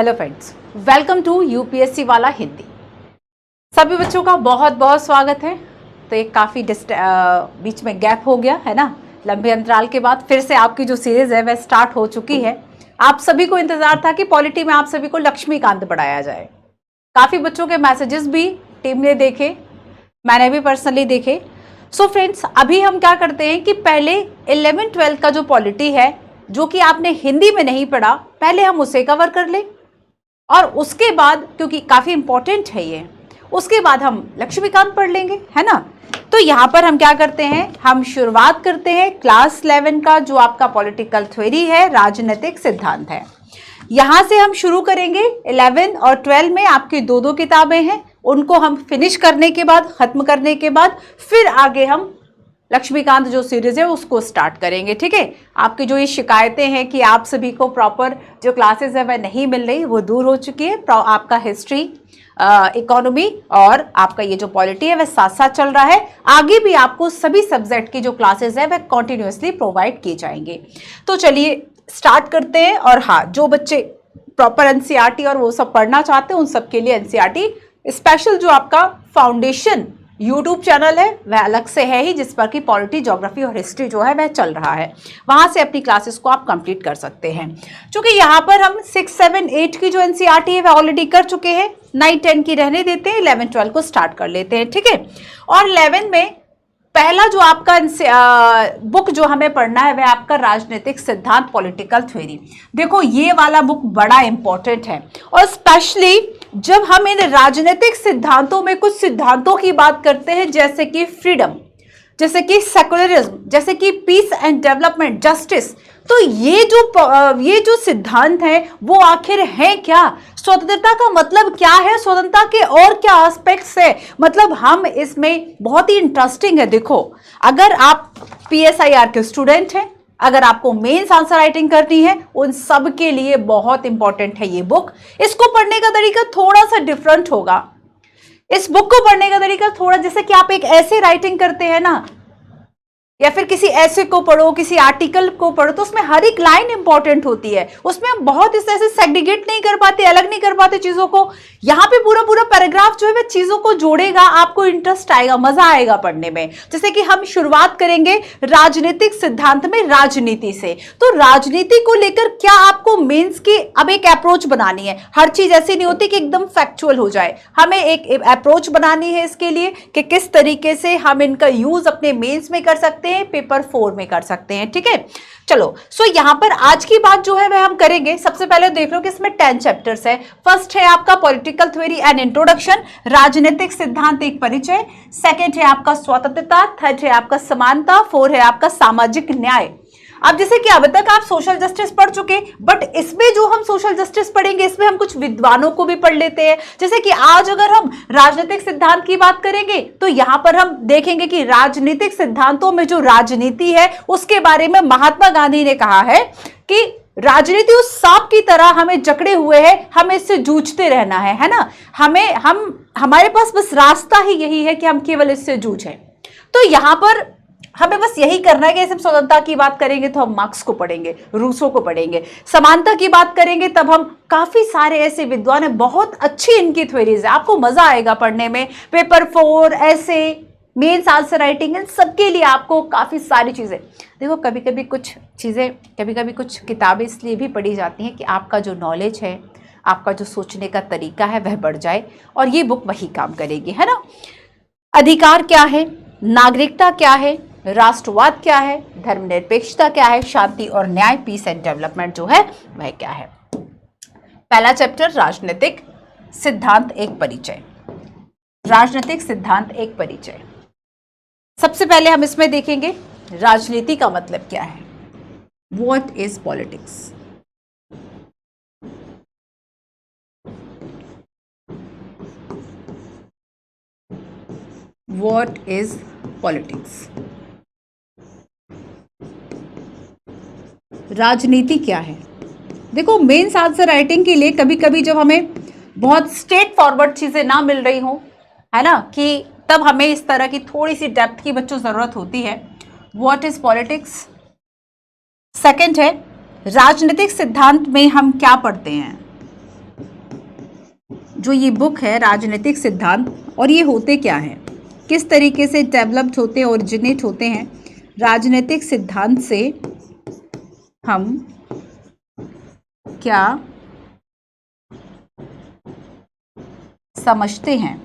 Hello friends, welcome to UPSC वाला हिंदी। सभी बच्चों का बहुत बहुत स्वागत है। तो एक काफ़ी बीच में गैप हो गया है ना, लंबे अंतराल के बाद फिर से आपकी जो सीरीज़ है वह स्टार्ट हो चुकी है। आप सभी को इंतज़ार था कि पॉलिटी में आप सभी को लक्ष्मीकांत पढ़ाया जाए। काफ़ी बच्चों के मैसेजेस भी टीम ने देखे, मैंने भी पर्सनली देखे। सो फ्रेंड्स, अभी हम क्या करते हैं कि पहले 11-12 का जो पॉलिटी है, जो कि आपने हिंदी में नहीं पढ़ा, पहले हम उसे कवर कर लें और उसके बाद, क्योंकि काफ़ी इंपॉर्टेंट है ये, उसके बाद हम लक्ष्मीकांत पढ़ लेंगे, है ना। तो यहाँ पर हम क्या करते हैं, हम शुरुआत करते हैं क्लास 11 का जो आपका पॉलिटिकल थ्योरी है, राजनीतिक सिद्धांत है। यहाँ से हम शुरू करेंगे। 11 और 12 में आपकी दो किताबें हैं, उनको हम फिनिश करने के बाद, खत्म करने के बाद फिर आगे हम लक्ष्मीकांत जो सीरीज है उसको स्टार्ट करेंगे। ठीक है, आपकी जो ये शिकायतें हैं कि आप सभी को प्रॉपर जो क्लासेस है वह नहीं मिल रही, वो दूर हो चुकी है। आपका हिस्ट्री, इकोनॉमी और आपका ये जो पॉलिटी है वह साथ साथ चल रहा है। आगे भी आपको सभी सब्जेक्ट की जो क्लासेस है वह कॉन्टिन्यूसली प्रोवाइड किए जाएंगे। तो चलिए स्टार्ट करते हैं। और हाँ, जो बच्चे प्रॉपर एनसीईआरटी और वो सब पढ़ना चाहते हैं उन सबके लिए एनसीईआरटी स्पेशल जो आपका फाउंडेशन यूट्यूब चैनल है वह अलग से है ही, जिस पर कि पॉलिटी, ज्योग्राफी और हिस्ट्री जो है वह चल रहा है। वहां से अपनी क्लासेस को आप कंप्लीट कर सकते हैं। क्योंकि यहाँ पर हम 6, 7, 8 की जो एनसीईआरटी है वह ऑलरेडी कर चुके हैं, 9, 10 की रहने देते हैं, 11, 12 को स्टार्ट कर लेते हैं। ठीक है, और 11 में पहला जो आपका बुक जो हमें पढ़ना है वह आपका राजनीतिक सिद्धांत, पॉलिटिकल थ्योरी। देखो, ये वाला बुक बड़ा इंपॉर्टेंट है, और स्पेशली जब हम इन राजनीतिक सिद्धांतों में कुछ सिद्धांतों की बात करते हैं, जैसे कि फ्रीडम, जैसे कि सेकुलरिज्म, जैसे कि पीस एंड डेवलपमेंट, जस्टिस, तो ये जो सिद्धांत है वो आखिर है क्या? स्वतंत्रता का मतलब क्या है? स्वतंत्रता के और क्या एस्पेक्ट्स है? मतलब हम इसमें बहुत ही इंटरेस्टिंग है। देखो, अगर आप पीएसआईआर के स्टूडेंट हैं, अगर आपको मेंस आंसर राइटिंग करनी है, उन सब के लिए बहुत इंपॉर्टेंट है ये बुक। इसको पढ़ने का तरीका थोड़ा सा डिफरेंट होगा। इस बुक को पढ़ने का तरीका थोड़ा, जैसे कि आप एक ऐसे राइटिंग करते हैं ना, या फिर किसी ऐसे को पढ़ो, किसी आर्टिकल को पढ़ो, तो उसमें हर एक लाइन इंपॉर्टेंट होती है। उसमें हम बहुत इस तरह से सेग्रीगेट नहीं कर पाते, अलग नहीं कर पाते चीजों को। यहाँ पे पूरा पूरा पैराग्राफ जो है वह चीजों को जोड़ेगा, आपको इंटरेस्ट आएगा, मजा आएगा पढ़ने में। जैसे कि हम शुरुआत करेंगे राजनीतिक सिद्धांत में राजनीति से। तो राजनीति को लेकर क्या आपको मेंस की अब एक अप्रोच बनानी है। हर चीज ऐसी नहीं होती कि एकदम फैक्चुअल हो जाए, हमें एक अप्रोच बनानी है इसके लिए कि किस तरीके से हम इनका यूज अपने मेंस में कर सकते हैं, पेपर 4 में कर सकते हैं। ठीक है, चलो। सो यहां पर आज की बात जो है वह हम करेंगे। सबसे पहले देख लो कि इसमें 10 चैप्टर्स है। फर्स्ट है आपका पॉलिटिकल थ्योरी एंड इंट्रोडक्शन, राजनीतिक सिद्धांत एक परिचय। सेकंड है आपका स्वतंत्रता। थर्ड है आपका समानता। 4 है आपका सामाजिक न्याय। अब जैसे कि अब तक आप सोशल जस्टिस पढ़ चुके, बट इसमें जो हम सोशल जस्टिस पढ़ेंगे इसमें हम कुछ विद्वानों को भी पढ़ लेते हैं। जैसे कि आज अगर हम राजनीतिक सिद्धांत की बात करेंगे तो यहां पर हम देखेंगे कि राजनीतिक सिद्धांतों में जो राजनीति है उसके बारे में महात्मा गांधी ने कहा है कि राजनीति उस सांप की तरह हमें जकड़े हुए है, हमें इससे जूझते रहना है ना। हमारे पास बस रास्ता ही यही है कि हम केवल इससे जूझें। तो यहां पर हमें बस यही करना है कि सिर्फ स्वतंत्रता की बात करेंगे तो हम मार्क्स को पढ़ेंगे, रूसो को पढ़ेंगे। समानता की बात करेंगे तब हम काफी सारे ऐसे विद्वान हैं, बहुत अच्छी इनकी थ्योरीज है, आपको मजा आएगा पढ़ने में। पेपर 4, ऐसे, मेंस आंसर राइटिंग, इन सबके लिए आपको काफी सारी चीजें। देखो, कभी कभी कुछ किताबें इसलिए भी पढ़ी जाती हैं कि आपका जो नॉलेज है, आपका जो सोचने का तरीका है वह बढ़ जाए, और ये बुक वही काम करेगी, है ना। अधिकार क्या है, नागरिकता क्या है, राष्ट्रवाद क्या है, धर्मनिरपेक्षता क्या है, शांति और न्याय, पीस एंड डेवलपमेंट जो है वह क्या है। पहला चैप्टर राजनीतिक सिद्धांत एक परिचय। राजनीतिक सिद्धांत एक परिचय। सबसे पहले हम इसमें देखेंगे राजनीति का मतलब क्या है। What is politics. What is politics. राजनीति क्या है। देखो, मेंस आंसर राइटिंग के लिए कभी कभी जब हमें बहुत स्ट्रेट फॉरवर्ड चीजें ना मिल रही हो, है ना, कि तब हमें इस तरह की थोड़ी सी डेप्थ की बच्चों जरूरत होती है। What is politics. सेकंड है राजनीतिक सिद्धांत में हम क्या पढ़ते हैं। जो ये बुक है राजनीतिक सिद्धांत, और ये होते क्या हैं, किस तरीके से डेवलप्ड होते हैं, ओरिजिनेट होते हैं, राजनीतिक सिद्धांत से हम क्या समझते हैं,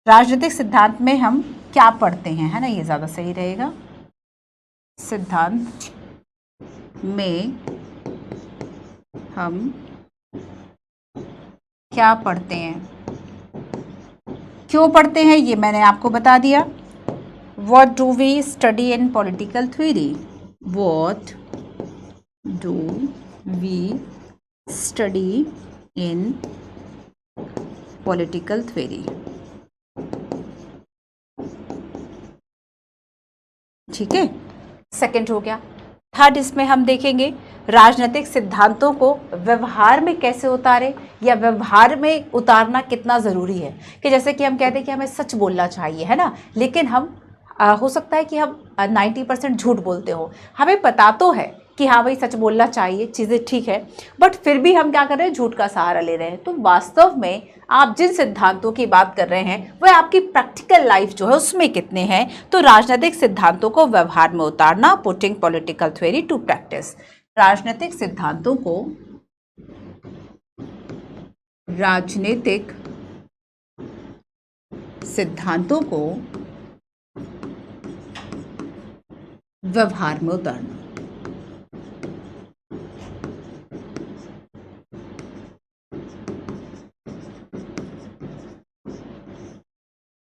राजनीतिक सिद्धांत में हम क्या पढ़ते हैं, है ना, ये ज़्यादा सही रहेगा। सिद्धांत में हम क्या पढ़ते हैं, क्यों पढ़ते हैं, ये मैंने आपको बता दिया। What do we study in political theory? What do we study in political theory? ठीक है, सेकंड हो गया। थर्ड, इसमें हम देखेंगे राजनीतिक सिद्धांतों को व्यवहार में कैसे उतारे, या व्यवहार में उतारना कितना ज़रूरी है। कि जैसे कि हम कहते हैं कि हमें सच बोलना चाहिए, है ना, लेकिन हम हो सकता है कि हम 90% झूठ बोलते हो। हमें पता तो है कि हाँ भाई सच बोलना चाहिए, चीज़ें ठीक है, बट फिर भी हम क्या कर रहे हैं, झूठ का सहारा ले रहे हैं। तो वास्तव में आप जिन सिद्धांतों की बात कर रहे हैं वह आपकी प्रैक्टिकल लाइफ जो है उसमें कितने हैं। तो राजनीतिक सिद्धांतों को व्यवहार में उतारना, putting political theory to practice. राजनीतिक सिद्धांतों को व्यवहार में उतारना।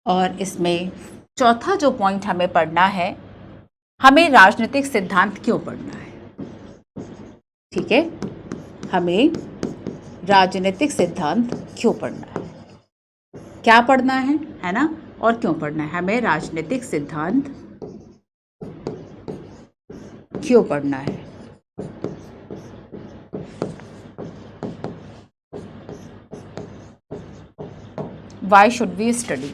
और इसमें चौथा जो पॉइंट हमें पढ़ना है, हमें राजनीतिक सिद्धांत क्यों पढ़ना है। ठीक है, हमें राजनीतिक सिद्धांत क्यों पढ़ना है, क्या पढ़ना है ना, और क्यों पढ़ना है, हमें राजनीतिक सिद्धांत क्यों पढ़ना है। Why should we study?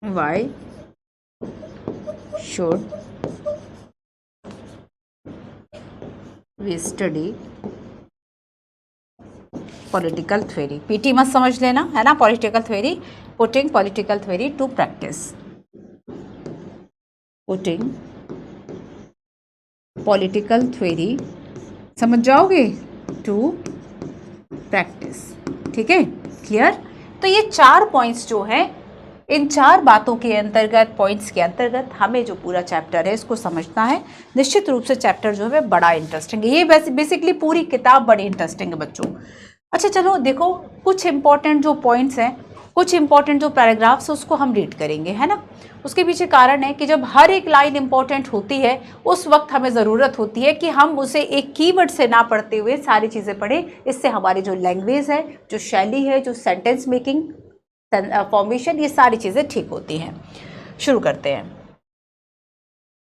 Why should we study political theory? PT मत समझ लेना, है ना, political theory, putting political theory to practice, putting political theory समझ जाओगे, टू प्रैक्टिस। ठीक है, क्लियर। तो ये 4 पॉइंट्स जो हैं, इन 4 बातों के अंतर्गत, पॉइंट्स के अंतर्गत हमें जो पूरा चैप्टर है इसको समझना है। निश्चित रूप से चैप्टर जो है बड़ा इंटरेस्टिंग है, ये बेसिकली पूरी किताब बड़ी इंटरेस्टिंग है बच्चों। अच्छा चलो देखो, कुछ इंपॉर्टेंट जो पॉइंट्स हैं, कुछ इंपॉर्टेंट जो पैराग्राफ्स है उसको हम रीड करेंगे, है ना। उसके पीछे कारण है कि जब हर एक लाइन इंपॉर्टेंट होती है उस वक्त हमें ज़रूरत होती है कि हम उसे एक कीवर्ड से ना पढ़ते हुए सारी चीज़ें पढ़ें। इससे हमारी जो लैंग्वेज है, जो शैली है, जो सेंटेंस मेकिंग, फॉर्मेशन, ये सारी चीज़ें ठीक होती हैं। शुरू करते हैं।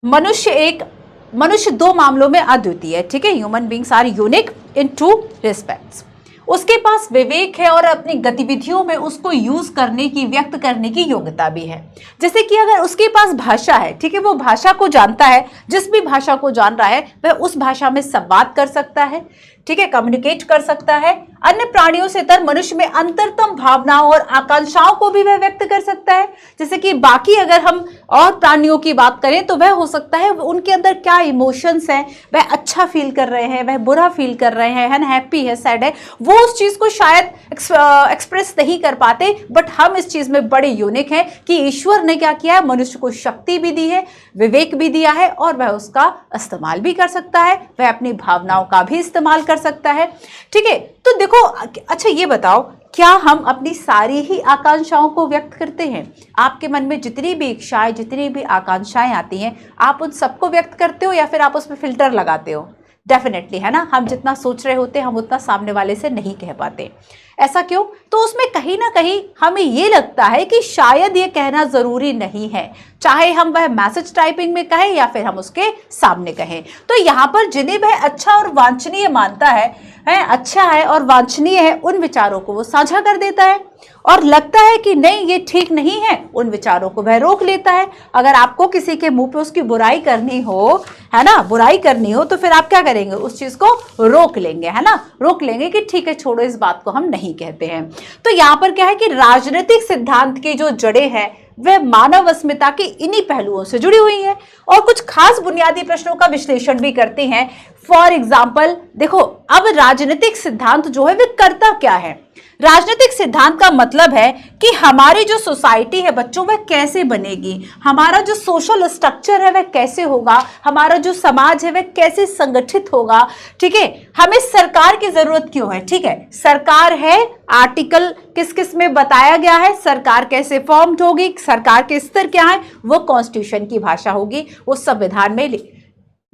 मनुष्य 2 मामलों में अद्वितीय है। ठीक है, human beings are unique in 2 respects. उसके पास विवेक है और अपनी गतिविधियों में उसको यूज करने की, व्यक्त करने की योग्यता भी है। जैसे कि अगर उसके पास भाषा है, ठीक है, वो भाषा को जानता है, जिस भी भाषा को जान रहा है वह उस भाषा में संवाद कर सकता है, ठीक है, कम्युनिकेट कर सकता है। अन्य प्राणियों से तर मनुष्य में अंतरतम भावनाओं और आकांक्षाओं को भी वह व्यक्त कर सकता है। जैसे कि बाकी अगर हम और प्राणियों की बात करें तो वह हो सकता है उनके अंदर क्या इमोशंस हैं, वह अच्छा फील कर रहे हैं, वह बुरा फील कर रहे हैं, है ना, हैप्पी है, सैड है, वो उस चीज को शायद एक्सप्रेस नहीं कर पाते। बट हम इस चीज में बड़े यूनिक हैं कि ईश्वर ने क्या किया है, मनुष्य को शक्ति भी दी है, विवेक भी दिया है, और वह उसका इस्तेमाल भी कर सकता है, वह अपनी भावनाओं का भी इस्तेमाल कर सकता है। ठीक है, तो देखो, अच्छा ये बताओ, क्या हम अपनी सारी ही आकांक्षाओं को व्यक्त करते हैं? आपके मन में जितनी भी इच्छाएं, जितनी भी आकांक्षाएं आती हैं, आप उन सबको व्यक्त करते हो या फिर आप उसमें फिल्टर लगाते हो? डेफिनेटली, है ना, हम जितना सोच रहे होते हैं हम उतना सामने वाले से नहीं कह पाते। ऐसा क्यों? तो उसमें कहीं ना कहीं हमें ये लगता है कि शायद ये कहना जरूरी नहीं है, चाहे हम वह मैसेज टाइपिंग में कहें या फिर हम उसके सामने कहें। तो यहाँ पर जिन्हें वह अच्छा और वांछनीय मानता है, अच्छा है और वांछनीय है, उन विचारों को वो साझा कर देता है, और लगता है कि नहीं ये ठीक नहीं है, उन विचारों को वह रोक लेता है। अगर आपको किसी के मुंह पे उसकी बुराई करनी हो, है ना, बुराई करनी हो, तो फिर आप क्या करेंगे? उस चीज को रोक लेंगे, है ना, रोक लेंगे कि ठीक है छोड़ो, इस बात को हम नहीं कहते हैं। तो यहां पर क्या है कि राजनीतिक सिद्धांत की जो जड़ें हैं वह मानव अस्मिता के इन्हीं पहलुओं से जुड़ी हुई है और कुछ खास बुनियादी प्रश्नों का विश्लेषण भी करती हैं। फॉर एग्जाम्पल देखो, अब राजनीतिक सिद्धांत जो है वह करता क्या है? राजनीतिक सिद्धांत का मतलब है कि हमारी जो सोसाइटी है बच्चों वह कैसे बनेगी, हमारा जो सोशल स्ट्रक्चर है वह कैसे होगा, हमारा जो समाज है वह कैसे संगठित होगा। ठीक है, हमें सरकार की जरूरत क्यों है? ठीक है, सरकार है, आर्टिकल किस किस में बताया गया है, सरकार कैसे फॉर्म्ड होगी, सरकार के स्तर क्या है, वो कॉन्स्टिट्यूशन की भाषा होगी, वो संविधान में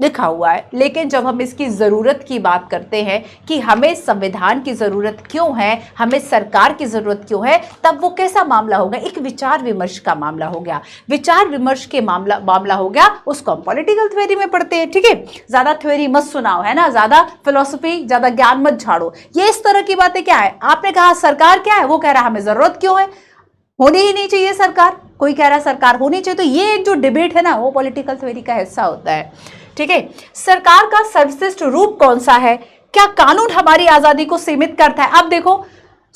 लिखा हुआ है। लेकिन जब हम इसकी जरूरत की बात करते हैं कि हमें संविधान की जरूरत क्यों है, हमें सरकार की जरूरत क्यों है, तब वो कैसा मामला होगा? एक विचार विमर्श का मामला हो गया, विचार विमर्श के मामला हो गया। उसको हम पॉलिटिकल थ्योरी में पढ़ते हैं। ठीक है, ज्यादा थ्योरी मत सुनाओ, है ना, ज्यादा फिलोसफी, ज्यादा ज्ञान मत झाड़ो। ये इस तरह की बातें क्या है? आपने कहा सरकार क्या है, वो कह रहा है हमें जरूरत क्यों है, होनी ही नहीं चाहिए सरकार, कोई कह रहा है सरकार होनी चाहिए। तो ये एक जो डिबेट है ना, वो पॉलिटिकल थ्योरी का हिस्सा होता है। ठीक है, सरकार का सर्वश्रेष्ठ रूप कौन सा है? क्या कानून हमारी आजादी को सीमित करता है? अब देखो,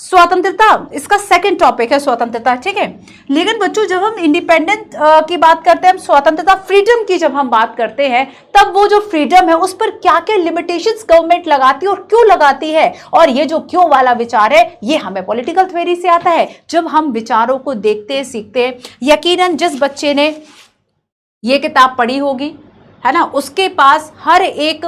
स्वतंत्रता इसका सेकंड टॉपिक है, स्वतंत्रता। ठीक है, लेकिन बच्चों जब हम इंडिपेंडेंट की बात करते हैं, हम स्वतंत्रता, फ्रीडम की जब हम बात करते हैं, तब वो जो फ्रीडम है उस पर क्या क्या लिमिटेशंस गवर्नमेंट लगाती है और क्यों लगाती है, और ये जो क्यों वाला विचार है ये हमें पॉलिटिकल थ्योरी से आता है। जब हम विचारों को देखते सीखते, यकीनन जिस बच्चे ने ये किताब पढ़ी होगी, है ना, उसके पास हर एक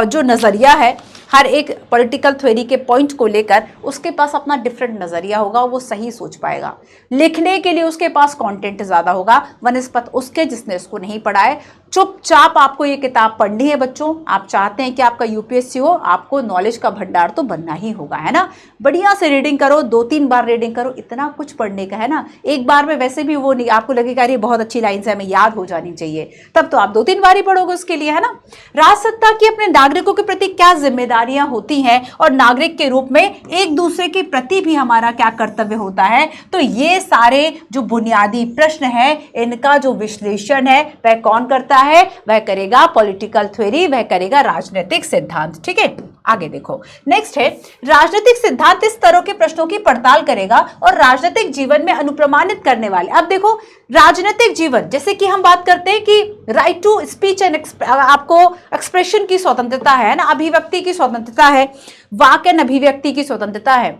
जो नजरिया है, हर एक पॉलिटिकल थ्योरी के पॉइंट को लेकर उसके पास अपना डिफरेंट नजरिया होगा, वो सही सोच पाएगा। लिखने के लिए उसके पास कंटेंट ज्यादा होगा वनस्पत उसके जिसने इसको नहीं पढ़ा है। चुपचाप आपको ये किताब पढ़नी है बच्चों। आप चाहते हैं कि आपका यूपीएससी हो, आपको नॉलेज का भंडार तो बनना ही होगा, है ना। बढ़िया से रीडिंग करो, 2-3 बार रीडिंग करो, इतना कुछ पढ़ने का है ना। एक बार में वैसे भी वो नहीं, आपको लगेगा ये बहुत अच्छी लाइन्स है, हमें याद हो जानी चाहिए, तब तो आप 2-3 बार ही पढ़ोगे उसके लिए, है ना। राजसत्ता की अपने नागरिकों के प्रति क्या जिम्मेदारियां होती हैं और नागरिक के रूप में एक दूसरे के प्रति भी हमारा क्या कर्तव्य होता है। तो ये सारे जो बुनियादी प्रश्न है, इनका जो विश्लेषण है वह कौन करता है? वह करेगा पॉलिटिकल थ्योरी, वह करेगा राजनीतिक सिद्धांत। ठीक है, आगे देखो, नेक्स्ट है राजनीतिक सिद्धांत इस तरह के प्रश्नों की पड़ताल करेगा और राजनीतिक जीवन में अनुप्रमाणित करने वाले। अब देखो, राजनीतिक जीवन, जैसे कि हम बात करते हैं कि राइट टू स्पीच एंड आपको एक्सप्रेशन की स्वतंत्रता है ना, अभिव्यक्ति की स्वतंत्रता है, वाक एंड अभिव्यक्ति की स्वतंत्रता है,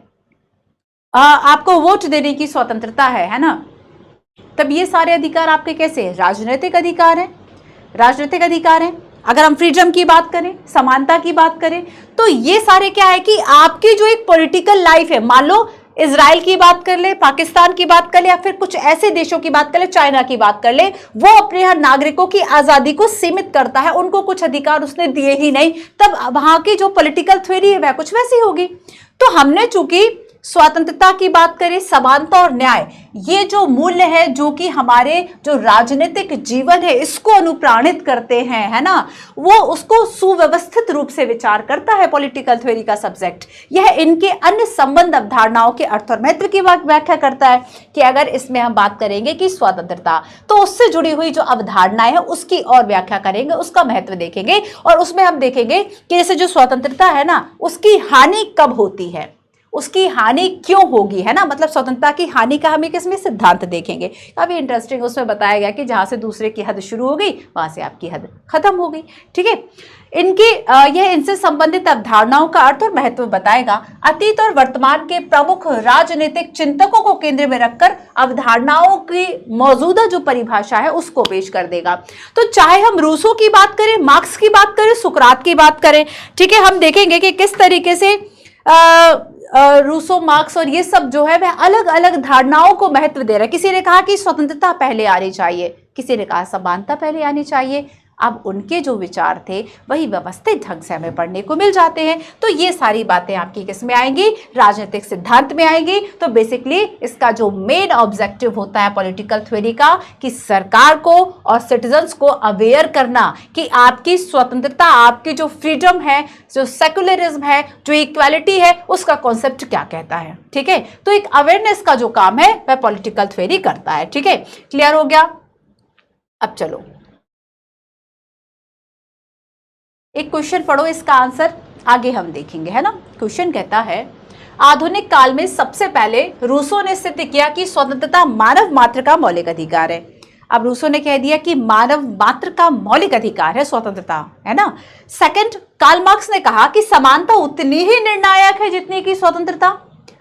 आपको वोट देने की स्वतंत्रता है ना। तब ये सारे अधिकार आपके कैसे हैं? राजनीतिक अधिकार हैं, राजनीतिक अधिकार हैं। अगर हम फ्रीडम की बात करें, समानता की बात करें, तो ये सारे क्या है कि आपकी जो एक पॉलिटिकल लाइफ है, मान लो इजराइल की बात कर ले, पाकिस्तान की बात कर ले, या फिर कुछ ऐसे देशों की बात कर ले, चाइना की बात कर ले, वो अपने यहाँ नागरिकों की आजादी को सीमित करता है, उनको कुछ अधिकार उसने दिए ही नहीं। तब वहां की जो पॉलिटिकल थ्योरी है वह कुछ वैसी होगी। तो हमने चूंकि स्वतंत्रता की बात करें, समानता और न्याय, ये जो मूल्य है जो कि हमारे जो राजनीतिक जीवन है इसको अनुप्राणित करते हैं, है ना, वो उसको सुव्यवस्थित रूप से विचार करता है पॉलिटिकल थ्योरी का सब्जेक्ट। यह इनके अन्य संबंध अवधारणाओं के अर्थ और महत्व की व्याख्या करता है कि अगर इसमें हम बात करेंगे कि स्वतंत्रता, तो उससे जुड़ी हुई जो अवधारणाएं है उसकी और व्याख्या करेंगे, उसका महत्व देखेंगे, और उसमें हम देखेंगे कि जैसे जो स्वतंत्रता है ना, उसकी हानि कब होती है, उसकी हानि क्यों होगी, है ना, मतलब स्वतंत्रता की हानि का हम एक इसमें सिद्धांत देखेंगे। काफी इंटरेस्टिंग उसमें बताया गया कि जहां से दूसरे की हद शुरू हो गई वहां से आपकी हद खत्म हो गई। ठीक है, इनकी यह इनसे संबंधित अवधारणाओं का अर्थ और महत्व बताएगा। अतीत और वर्तमान के प्रमुख राजनीतिक चिंतकों को केंद्र में रखकर अवधारणाओं की मौजूदा जो परिभाषा है उसको पेश कर देगा। तो चाहे हम रूसो की बात करें, मार्क्स की बात करें, सुकरात की बात करें, ठीक है, हम देखेंगे कि किस तरीके से रूसो, मार्क्स और ये सब जो है वह अलग अलग धारणाओं को महत्व दे रहा है। किसी ने कहा कि स्वतंत्रता पहले आनी चाहिए, किसी ने कहा समानता पहले आनी चाहिए, अब उनके जो विचार थे वही व्यवस्थित ढंग से हमें पढ़ने को मिल जाते हैं। तो ये सारी बातें आपकी किस में आएंगी, राजनीतिक सिद्धांत में आएंगी। तो बेसिकली इसका जो मेन ऑब्जेक्टिव होता है पॉलिटिकल थ्योरी का, कि सरकार को और सिटीजन्स को अवेयर करना कि आपकी स्वतंत्रता, आपकी जो फ्रीडम है, जो सेकुलरिज्म है, जो इक्वालिटी है, उसका कॉन्सेप्ट क्या कहता है। ठीक है, तो एक अवेयरनेस का जो काम है वह पॉलिटिकल थ्योरी करता है। ठीक है, क्लियर हो गया। अब चलो एक क्वेश्चन पढ़ो, इसका आंसर आगे हम देखेंगे, है ना। क्वेश्चन कहता है, आधुनिक काल में सबसे पहले रूसो ने सिद्ध किया कि स्वतंत्रता मानव मात्र का मौलिक अधिकार है। अब रूसो ने कह दिया कि मानव मात्र का मौलिक अधिकार है स्वतंत्रता, है ना। सेकंड, कार्ल मार्क्स ने कहा कि समानता उतनी ही निर्णायक है जितनी की स्वतंत्रता।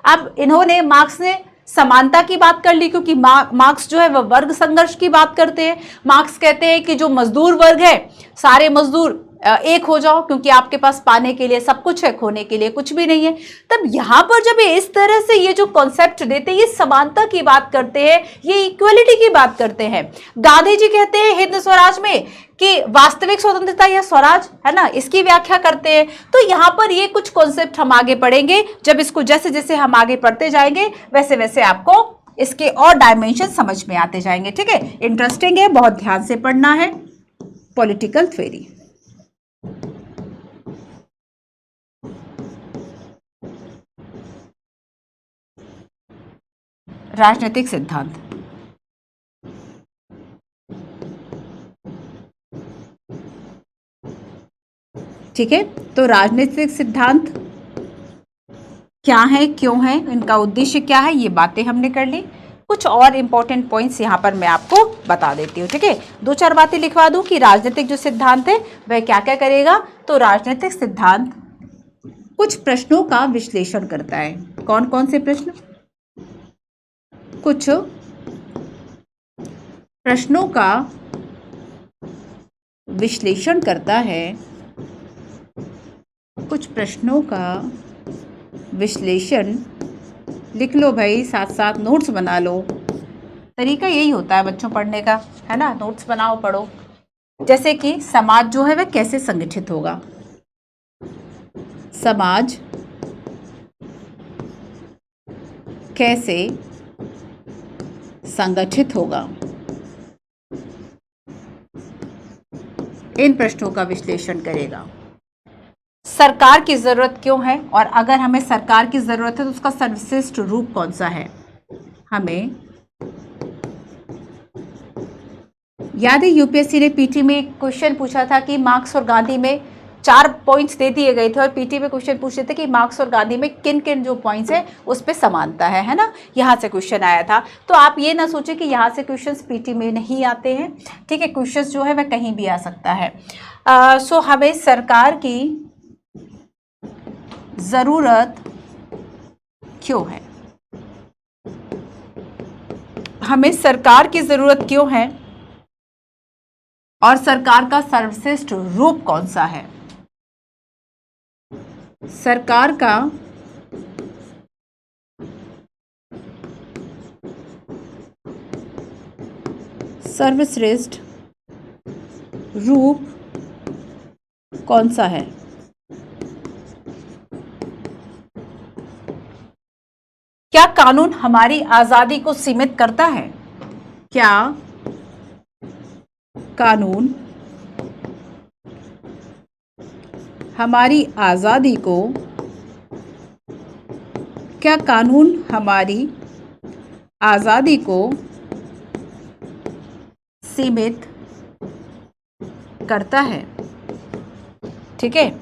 अब इन्होंने, मार्क्स ने समानता की बात कर ली, क्योंकि मार्क्स जो है वह वर्ग संघर्ष की बात करते हैं। मार्क्स कहते हैं कि जो मजदूर वर्ग है, सारे मजदूर एक हो जाओ, क्योंकि आपके पास पाने के लिए सब कुछ है, खोने के लिए कुछ भी नहीं है। तब यहां पर जब ये इस तरह से ये जो कॉन्सेप्ट देते हैं, ये समानता की बात करते हैं, ये इक्वलिटी की बात करते हैं। गांधी जी कहते हैं हिंद स्वराज में कि वास्तविक स्वतंत्रता या स्वराज, है ना, इसकी व्याख्या करते हैं। तो यहां पर ये कुछ कॉन्सेप्ट हम आगे पढ़ेंगे। जब इसको जैसे जैसे हम आगे पढ़ते जाएंगे वैसे वैसे आपको इसके और डायमेंशन समझ में आते जाएंगे। ठीक है, इंटरेस्टिंग है, बहुत ध्यान से पढ़ना है पॉलिटिकल थ्योरी। राजनीतिक सिद्धांत, ठीक है। तो राजनीतिक सिद्धांत क्या है, क्यों है, इनका उद्देश्य क्या है, ये बातें हमने कर ली। कुछ और इंपॉर्टेंट पॉइंट्स यहां पर मैं आपको बता देती हूँ। ठीक है, दो चार बातें लिखवा दूं कि राजनीतिक जो सिद्धांत है वह क्या क्या करेगा। तो राजनीतिक सिद्धांत कुछ प्रश्नों का विश्लेषण करता है। कौन कौन से प्रश्न? कुछ प्रश्नों का विश्लेषण करता है, कुछ प्रश्नों का विश्लेषण, लिख लो भाई, साथ साथ नोट्स बना लो। तरीका यही होता है बच्चों पढ़ने का, है ना, नोट्स बनाओ, पढ़ो। जैसे कि समाज जो है वह कैसे संगठित होगा, समाज कैसे संगठित होगा, इन प्रश्नों का विश्लेषण करेगा। सरकार की जरूरत क्यों है, और अगर हमें सरकार की जरूरत है तो उसका सर्वश्रेष्ठ रूप कौन सा है। हमें याद है यूपीएससी ने पीटी में एक क्वेश्चन पूछा था कि मार्क्स और गांधी में 4 पॉइंट्स दे दिए गए थे, और पीटी में क्वेश्चन पूछे थे कि मार्क्स और गांधी में किन किन जो पॉइंट्स है उस पर समानता है ना। यहाँ से क्वेश्चन आया था। तो आप ये ना सोचे कि यहाँ से क्वेश्चंस पीटी में नहीं आते हैं। ठीक है, क्वेश्चंस जो है वह कहीं भी आ सकता है। सो हमें सरकार की जरूरत क्यों है, हमें सरकार की जरूरत क्यों है, और सरकार का सर्वश्रेष्ठ रूप कौन सा है। सरकार का सर्वश्रेष्ठ रूप कौन सा है। क्या कानून हमारी आजादी को सीमित करता है, क्या कानून हमारी आजादी को, क्या कानून हमारी आजादी को सीमित करता है। ठीक है,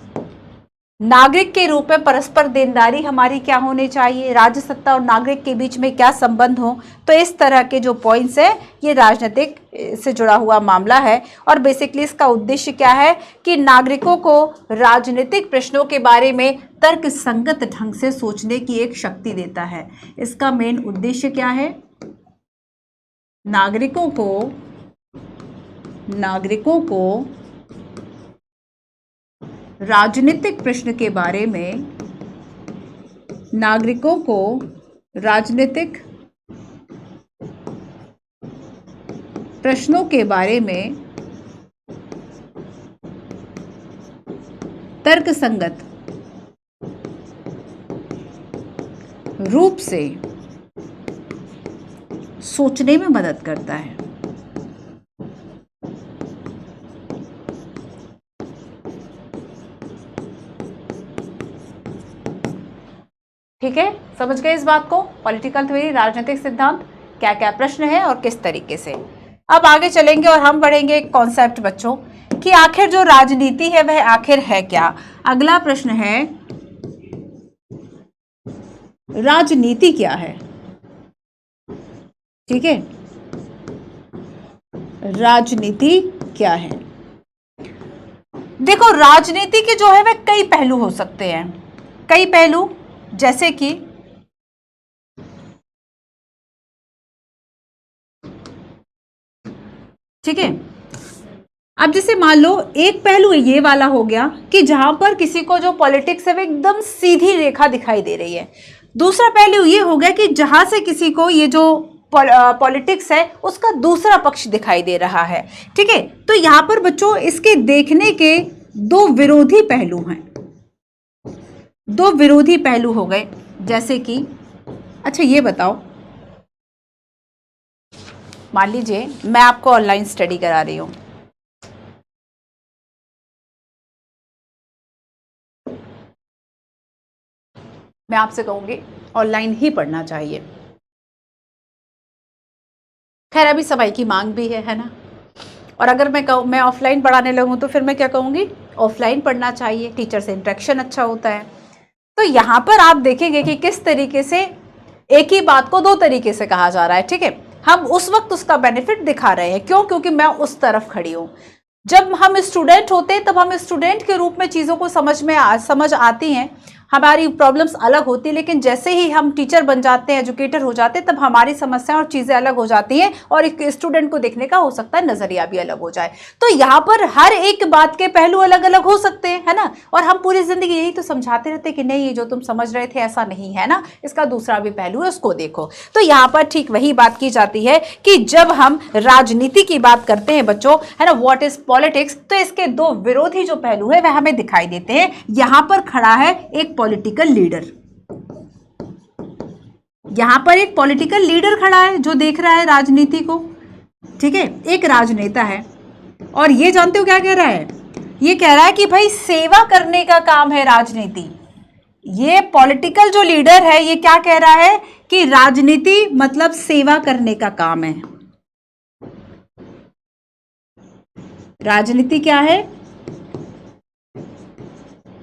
नागरिक के रूप में परस्पर देनदारी हमारी क्या होनी चाहिए, राज्य सत्ता और नागरिक के बीच में क्या संबंध हो। तो इस तरह के जो पॉइंट्स है ये राजनीतिक से जुड़ा हुआ मामला है। और बेसिकली इसका उद्देश्य क्या है कि नागरिकों को राजनीतिक प्रश्नों के बारे में तर्क संगत ढंग से सोचने की एक शक्ति देता है। इसका मेन उद्देश्य क्या है, नागरिकों को राजनीतिक प्रश्न के बारे में, नागरिकों को राजनीतिक प्रश्नों के बारे में तर्कसंगत रूप से सोचने में मदद करता है। ठीक है, समझ गए इस बात को? पॉलिटिकल थ्योरी, राजनीतिक सिद्धांत, क्या क्या प्रश्न है और किस तरीके से। अब आगे चलेंगे और हम पढ़ेंगे एक कॉन्सेप्ट बच्चों कि आखिर जो राजनीति है वह आखिर है क्या। अगला प्रश्न है राजनीति क्या है। ठीक है, राजनीति क्या है। देखो, राजनीति के जो है वह कई पहलू हो सकते हैं, कई पहलू, जैसे कि ठीक है, अब जैसे मान लो एक पहलू ये वाला हो गया कि जहां पर किसी को जो पॉलिटिक्स है वो एकदम सीधी रेखा दिखाई दे रही है। दूसरा पहलू ये हो गया कि जहां से किसी को ये जो पॉलिटिक्स है उसका दूसरा पक्ष दिखाई दे रहा है। ठीक है, तो यहां पर बच्चों इसके देखने के दो विरोधी पहलू हैं, दो विरोधी पहलू हो गए। जैसे कि अच्छा ये बताओ, मान लीजिए मैं आपको ऑनलाइन स्टडी करा रही हूं, मैं आपसे कहूंगी ऑनलाइन ही पढ़ना चाहिए। खैर अभी समय की मांग भी है ना, और अगर मैं ऑफलाइन पढ़ाने लगूं तो फिर मैं क्या कहूंगी, ऑफलाइन पढ़ना चाहिए, टीचर से इंटरेक्शन अच्छा होता है। तो यहां पर आप देखेंगे कि किस तरीके से एक ही बात को दो तरीके से कहा जा रहा है। ठीक है, हम उस वक्त उसका बेनिफिट दिखा रहे हैं, क्यों? क्योंकि मैं उस तरफ खड़ी हूं। जब हम स्टूडेंट होते हैं तब हम स्टूडेंट के रूप में चीज़ों को समझ आती हैं, हमारी प्रॉब्लम्स अलग होती है, लेकिन जैसे ही हम टीचर बन जाते हैं, एजुकेटर हो जाते हैं, तब हमारी समस्याएं और चीज़ें अलग हो जाती हैं और एक स्टूडेंट को देखने का हो सकता है नज़रिया भी अलग हो जाए। तो यहाँ पर हर एक बात के पहलू अलग अलग हो सकते हैं, है ना। और हम पूरी ज़िंदगी यही तो समझाते रहते हैं कि नहीं, ये जो तुम समझ रहे थे ऐसा नहीं है ना, इसका दूसरा भी पहलू है, उसको देखो। तो यहाँ पर ठीक वही बात की जाती है कि जब हम राजनीति की बात करते हैं बच्चों, है ना, व्हाट इज पॉलिटिक्स, तो इसके दो विरोधी जो पहलू है वह हमें दिखाई देते हैं। यहां पर खड़ा है एक पॉलिटिकल लीडर, यहां पर एक पॉलिटिकल लीडर खड़ा है जो देख रहा है राजनीति को। ठीक है, एक राजनेता है और ये जानते हो क्या कह रहा है, ये कह रहा है कि भाई सेवा करने का काम है राजनीति। ये पॉलिटिकल जो लीडर है ये क्या कह रहा है कि राजनीति मतलब सेवा करने का काम है। राजनीति क्या है?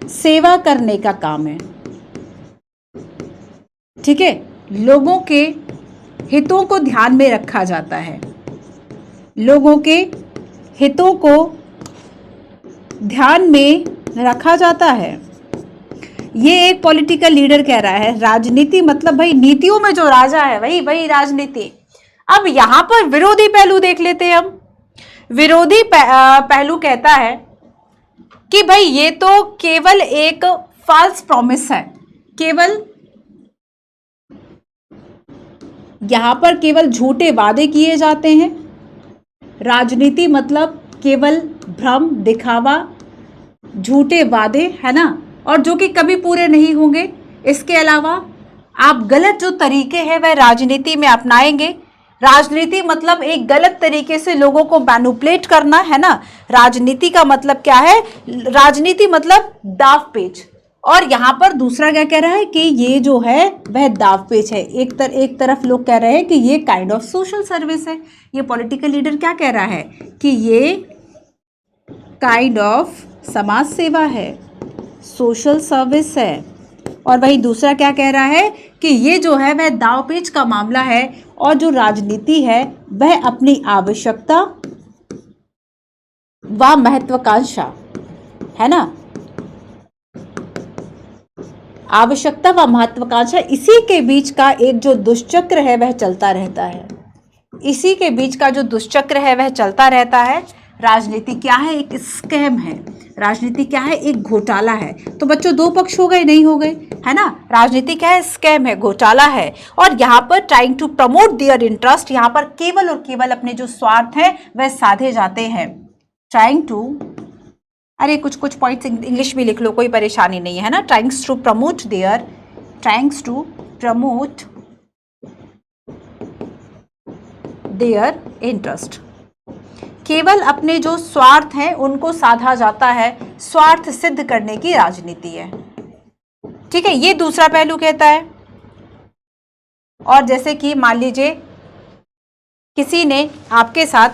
सेवा करने का काम है। ठीक है, लोगों के हितों को ध्यान में रखा जाता है, लोगों के हितों को ध्यान में रखा जाता है। ये एक पॉलिटिकल लीडर कह रहा है। राजनीति मतलब भाई नीतियों में जो राजा है वही राजनीति। अब यहां पर विरोधी पहलू देख लेते हैं हम। विरोधी पहलू कहता है कि भाई ये तो केवल एक फॉल्स प्रॉमिस है, केवल यहां पर केवल झूठे वादे किए जाते हैं। राजनीति मतलब केवल भ्रम, दिखावा, झूठे वादे, है ना, और जो कि कभी पूरे नहीं होंगे। इसके अलावा आप गलत जो तरीके हैं वह राजनीति में अपनाएंगे। राजनीति मतलब एक गलत तरीके से लोगों को मैनिपुलेट करना, है ना। राजनीति का मतलब क्या है? राजनीति मतलब दांवपेच। और यहां पर दूसरा क्या कह रहा है कि ये जो है वह दांवपेच है। एक तरफ लोग कह रहे हैं कि ये काइंड ऑफ सोशल सर्विस है। ये पॉलिटिकल लीडर क्या कह रहा है कि ये काइंड ऑफ समाज सेवा है, सोशल सर्विस है। और वही दूसरा क्या कह रहा है कि ये जो है वह दांवपेच का मामला है, और जो राजनीति है वह अपनी आवश्यकता व महत्वाकांक्षा, है ना, आवश्यकता व महत्वाकांक्षा, इसी के बीच का एक जो दुष्चक्र है वह चलता रहता है। इसी के बीच का जो दुष्चक्र है वह चलता रहता है। राजनीति क्या है? एक स्कैम है। राजनीति क्या है? एक घोटाला है। तो बच्चों दो पक्ष हो गए, नहीं हो गए, है ना। राजनीति क्या है? स्कैम है, घोटाला है। और यहाँ पर trying to promote their interest, यहाँ पर केवल और केवल अपने जो स्वार्थ है वह साधे जाते हैं। ट्राइंग टू अरे कुछ कुछ पॉइंट्स इंग्लिश भी लिख लो, कोई परेशानी नहीं है ना। ट्राइंग्स टू प्रमोट देयर इंटरेस्ट, केवल अपने जो स्वार्थ हैं उनको साधा जाता है, स्वार्थ सिद्ध करने की राजनीति है। ठीक है, ये दूसरा पहलू कहता है। और जैसे कि मान लीजिए किसी ने आपके साथ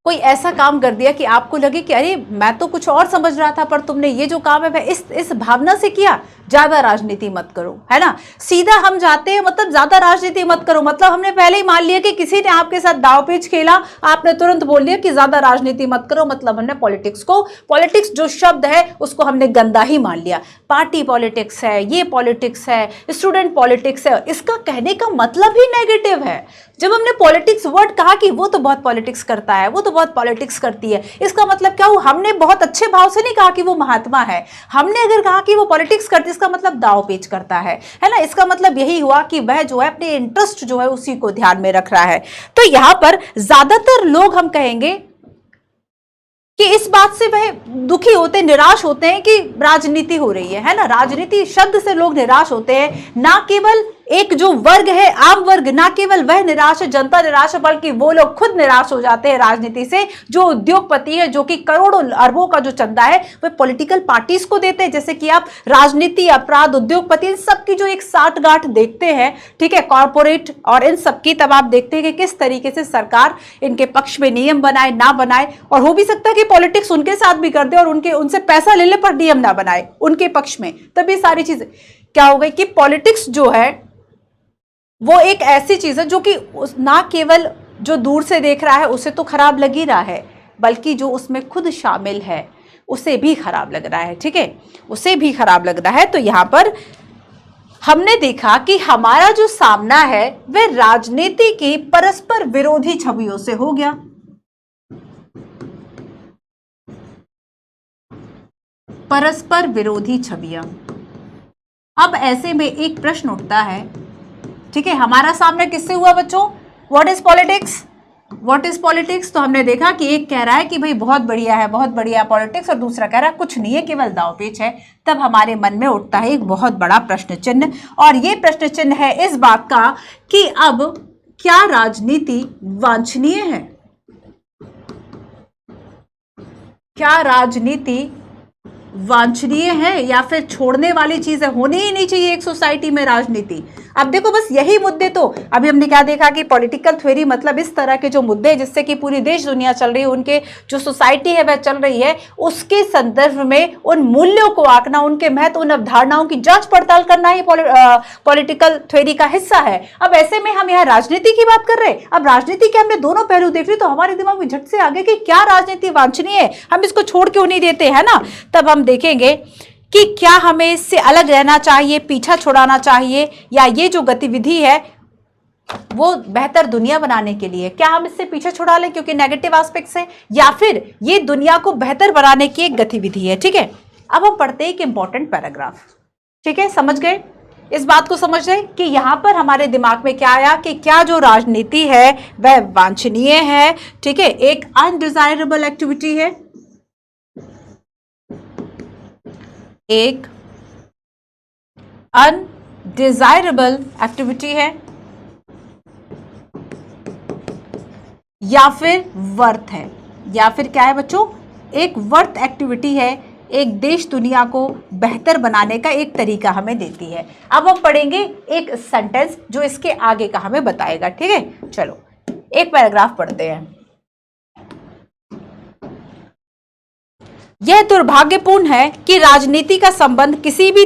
कोई ऐसा काम कर दिया कि आपको लगे कि अरे मैं तो कुछ और समझ रहा था, पर तुमने ये जो काम है वह इस भावना से किया, ज्यादा राजनीति मत करो, है ना। सीधा हम जाते हैं, मतलब ज्यादा राजनीति मत करो, मतलब हमने पहले ही मान लिया कि किसी ने आपके साथ दांवपेच खेला, आपने तुरंत बोल दिया कि ज्यादा राजनीति मत करो, मतलब हमने पॉलिटिक्स जो शब्द है उसको हमने गंदा ही मान लिया। पार्टी पॉलिटिक्स है, ये पॉलिटिक्स है, स्टूडेंट पॉलिटिक्स है, इसका कहने का मतलब ही नेगेटिव है। जब हमने पॉलिटिक्स वर्ड कहा कि वो तो बहुत पॉलिटिक्स करता है, वो तो बहुत पॉलिटिक्स करती है, इसका मतलब क्या हुआ? हमने बहुत अच्छे भाव से नहीं कहा कि वो महात्मा है, हमने अगर कहा कि वो पॉलिटिक्स करती है, इसका मतलब दाव पेच करता है ना। इसका मतलब यही हुआ कि वह जो है अपने इंटरेस्ट जो है उसी को ध्यान में रख रहा है। तो यहां पर ज्यादातर लोग हम कहेंगे कि इस बात से वह दुखी होते, निराश होते हैं कि राजनीति हो रही है ना। राजनीति शब्द से लोग निराश होते हैं, ना केवल एक जो वर्ग है आम वर्ग, ना केवल वह निराश है, जनता निराश है, बल्कि वो लोग खुद निराश हो जाते हैं राजनीति से। जो उद्योगपति है, जो कि करोड़ों अरबों का जो चंदा है वह पॉलिटिकल पार्टीज को देते हैं। जैसे कि आप राजनीति, अपराध, उद्योगपति, इन सबकी जो एक साठगांठ देखते हैं, ठीक है, कॉर्पोरेट और इन सबकी, तब आप देखते हैं कि किस तरीके से सरकार इनके पक्ष में नियम बनाए ना बनाए, और हो भी सकता है कि पॉलिटिक्स उनके साथ भी कर दे और उनसे पैसा ले ले पर नियम ना बनाए उनके पक्ष में। तब ये सारी चीजें क्या हो गई कि पॉलिटिक्स जो है वो एक ऐसी चीज है जो कि ना केवल जो दूर से देख रहा है उसे तो खराब लग ही रहा है, बल्कि जो उसमें खुद शामिल है उसे भी खराब लग रहा है। ठीक है, उसे भी खराब लग रहा है। तो यहां पर हमने देखा कि हमारा जो सामना है वह राजनीति की परस्पर विरोधी छवियों से हो गया। परस्पर विरोधी छवियां। अब ऐसे में एक प्रश्न उठता है, ठीक है, हमारा सामना किससे हुआ बच्चों? What is politics? What is politics? तो हमने देखा कि एक कह रहा है कि भाई बहुत बढ़िया है, बहुत बढ़िया पॉलिटिक्स, और दूसरा कह रहा है कुछ नहीं है, केवल दांवपेच है। तब हमारे मन में उठता है एक बहुत बड़ा प्रश्न चिन्ह, और ये प्रश्न चिन्ह है इस बात का कि अब क्या राजनीति वांछनीय है? क्या राजनीति वांछनीय है या फिर छोड़ने वाली चीज है? होनी ही नहीं चाहिए एक सोसाइटी में राजनीति। अब देखो बस यही मुद्दे, तो अभी हमने क्या देखा कि पॉलिटिकल थ्योरी मतलब इस तरह के जो मुद्दे जिससे कि पूरी देश दुनिया चल रही है, उनके जो सोसाइटी है वह चल रही है, उसके संदर्भ में उन मूल्यों को आंकना, उनके महत्व, उन अवधारणाओं की जांच पड़ताल करना ही पॉलिटिकल थ्योरी का हिस्सा है। अब ऐसे में हम यहाँ राजनीति की बात कर रहे हैं। अब राजनीति के हमने दोनों पहलू देख लिए, तो हमारे दिमाग में झट से आ गया कि क्या राजनीति वांछनीय है, हम इसको छोड़ क्यों नहीं देते, है ना। तब हम देखेंगे कि क्या हमें इससे अलग रहना चाहिए, पीछा छुड़ाना चाहिए, या ये जो गतिविधि है वो बेहतर दुनिया बनाने के लिए, क्या हम इससे पीछे छुड़ा लें क्योंकि नेगेटिव एस्पेक्ट्स है, या फिर ये दुनिया को बेहतर बनाने की एक गतिविधि है। ठीक है, अब हम पढ़ते हैं एक इंपॉर्टेंट पैराग्राफ। ठीक है, समझ गए? इस बात को समझ गए कि यहां पर हमारे दिमाग में क्या आया कि क्या जो राजनीति है वह वांछनीय है, ठीक है, एक अनडिजायरेबल एक्टिविटी है, एक अनडिजायरेबल एक्टिविटी है, या फिर वर्थ है, या फिर क्या है बच्चों? एक वर्थ एक्टिविटी है, एक देश दुनिया को बेहतर बनाने का एक तरीका हमें देती है। अब हम पढ़ेंगे एक सेंटेंस जो इसके आगे का हमें बताएगा। ठीक है, चलो एक पैराग्राफ पढ़ते हैं। यह दुर्भाग्यपूर्ण है कि राजनीति का संबंध किसी भी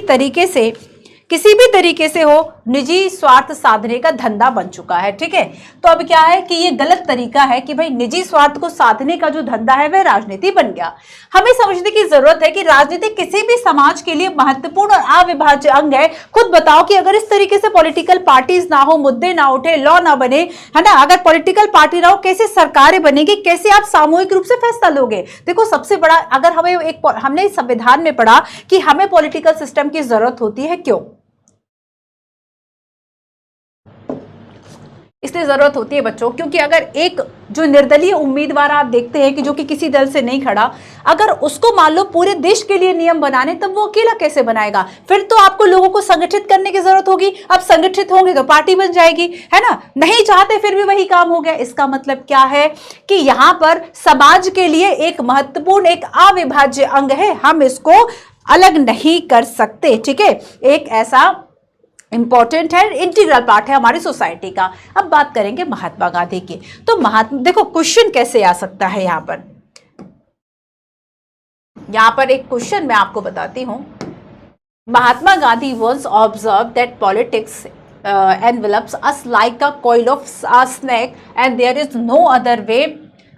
तरीके से हो निजी स्वार्थ साधने का धंधा बन चुका है। ठीक है, तो अब क्या है कि ये गलत तरीका है कि भाई निजी स्वार्थ को साधने का जो धंधा है वह राजनीति बन गया। हमें समझने की जरूरत है कि राजनीति किसी भी समाज के लिए महत्वपूर्ण और अविभाज्य अंग है। खुद बताओ कि अगर इस तरीके से पॉलिटिकल पार्टीज ना हो, मुद्दे ना उठे, लॉ ना बने, है ना, अगर पॉलिटिकल पार्टी ना हो, कैसे सरकारें बनेगी, कैसे आप सामूहिक रूप से फैसला लोगे? देखो सबसे बड़ा, अगर हमने संविधान में पढ़ा कि हमें पॉलिटिकल सिस्टम की जरूरत होती है, क्यों? इसलिए जरूरत होती है बच्चों, क्योंकि अगर एक जो निर्दलीय उम्मीदवार आप देखते हैं कि जो कि किसी दल से नहीं खड़ा, अगर उसको मान लो पूरे देश के लिए नियम बनाने, तब वो अकेला कैसे बनाएगा? फिर तो आपको लोगों को संगठित करने की जरूरत होगी। अब संगठित होंगे तो पार्टी बन जाएगी, है ना? नहीं चाहते फिर भी वही काम हो गया। इसका मतलब क्या है कि यहां पर समाज के लिए एक महत्वपूर्ण, एक अविभाज्य अंग है, हम इसको अलग नहीं कर सकते। ठीक है, एक ऐसा इंपॉर्टेंट है, इंटीग्रल पार्ट है हमारी सोसाइटी का। अब बात करेंगे महात्मा गांधी की। तो महात्मा, देखो क्वेश्चन कैसे आ सकता है यहां पर एक क्वेश्चन मैं आपको बताती हूं। Mahatma Gandhi was observe that politics envelops us like a coil of a snake and there is no other way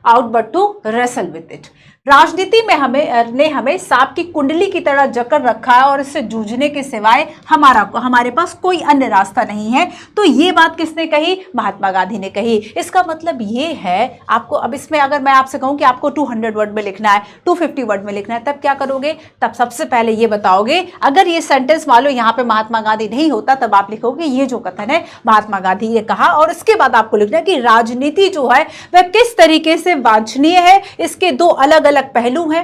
out but to wrestle with it। राजनीति में हमें सांप की कुंडली की तरह जकड़ रखा है और इससे जूझने के सिवाय हमारे पास कोई अन्य रास्ता नहीं है। तो ये बात किसने कही? महात्मा गांधी ने कही। इसका मतलब ये है, आपको अब इसमें अगर मैं आपसे कहूं कि आपको 200 वर्ड में लिखना है, 250 वर्ड में लिखना है, तब क्या करोगे? तब सबसे पहले ये बताओगे, अगर ये सेंटेंस मान लो यहाँ पे महात्मा गांधी नहीं होता, तब आप लिखोगे ये जो कथन है महात्मा गांधी ये कहा, और इसके बाद आपको लिखना है कि राजनीति जो है वह किस तरीके से वांछनीय है, इसके दो अलग अलग पहलू हैं।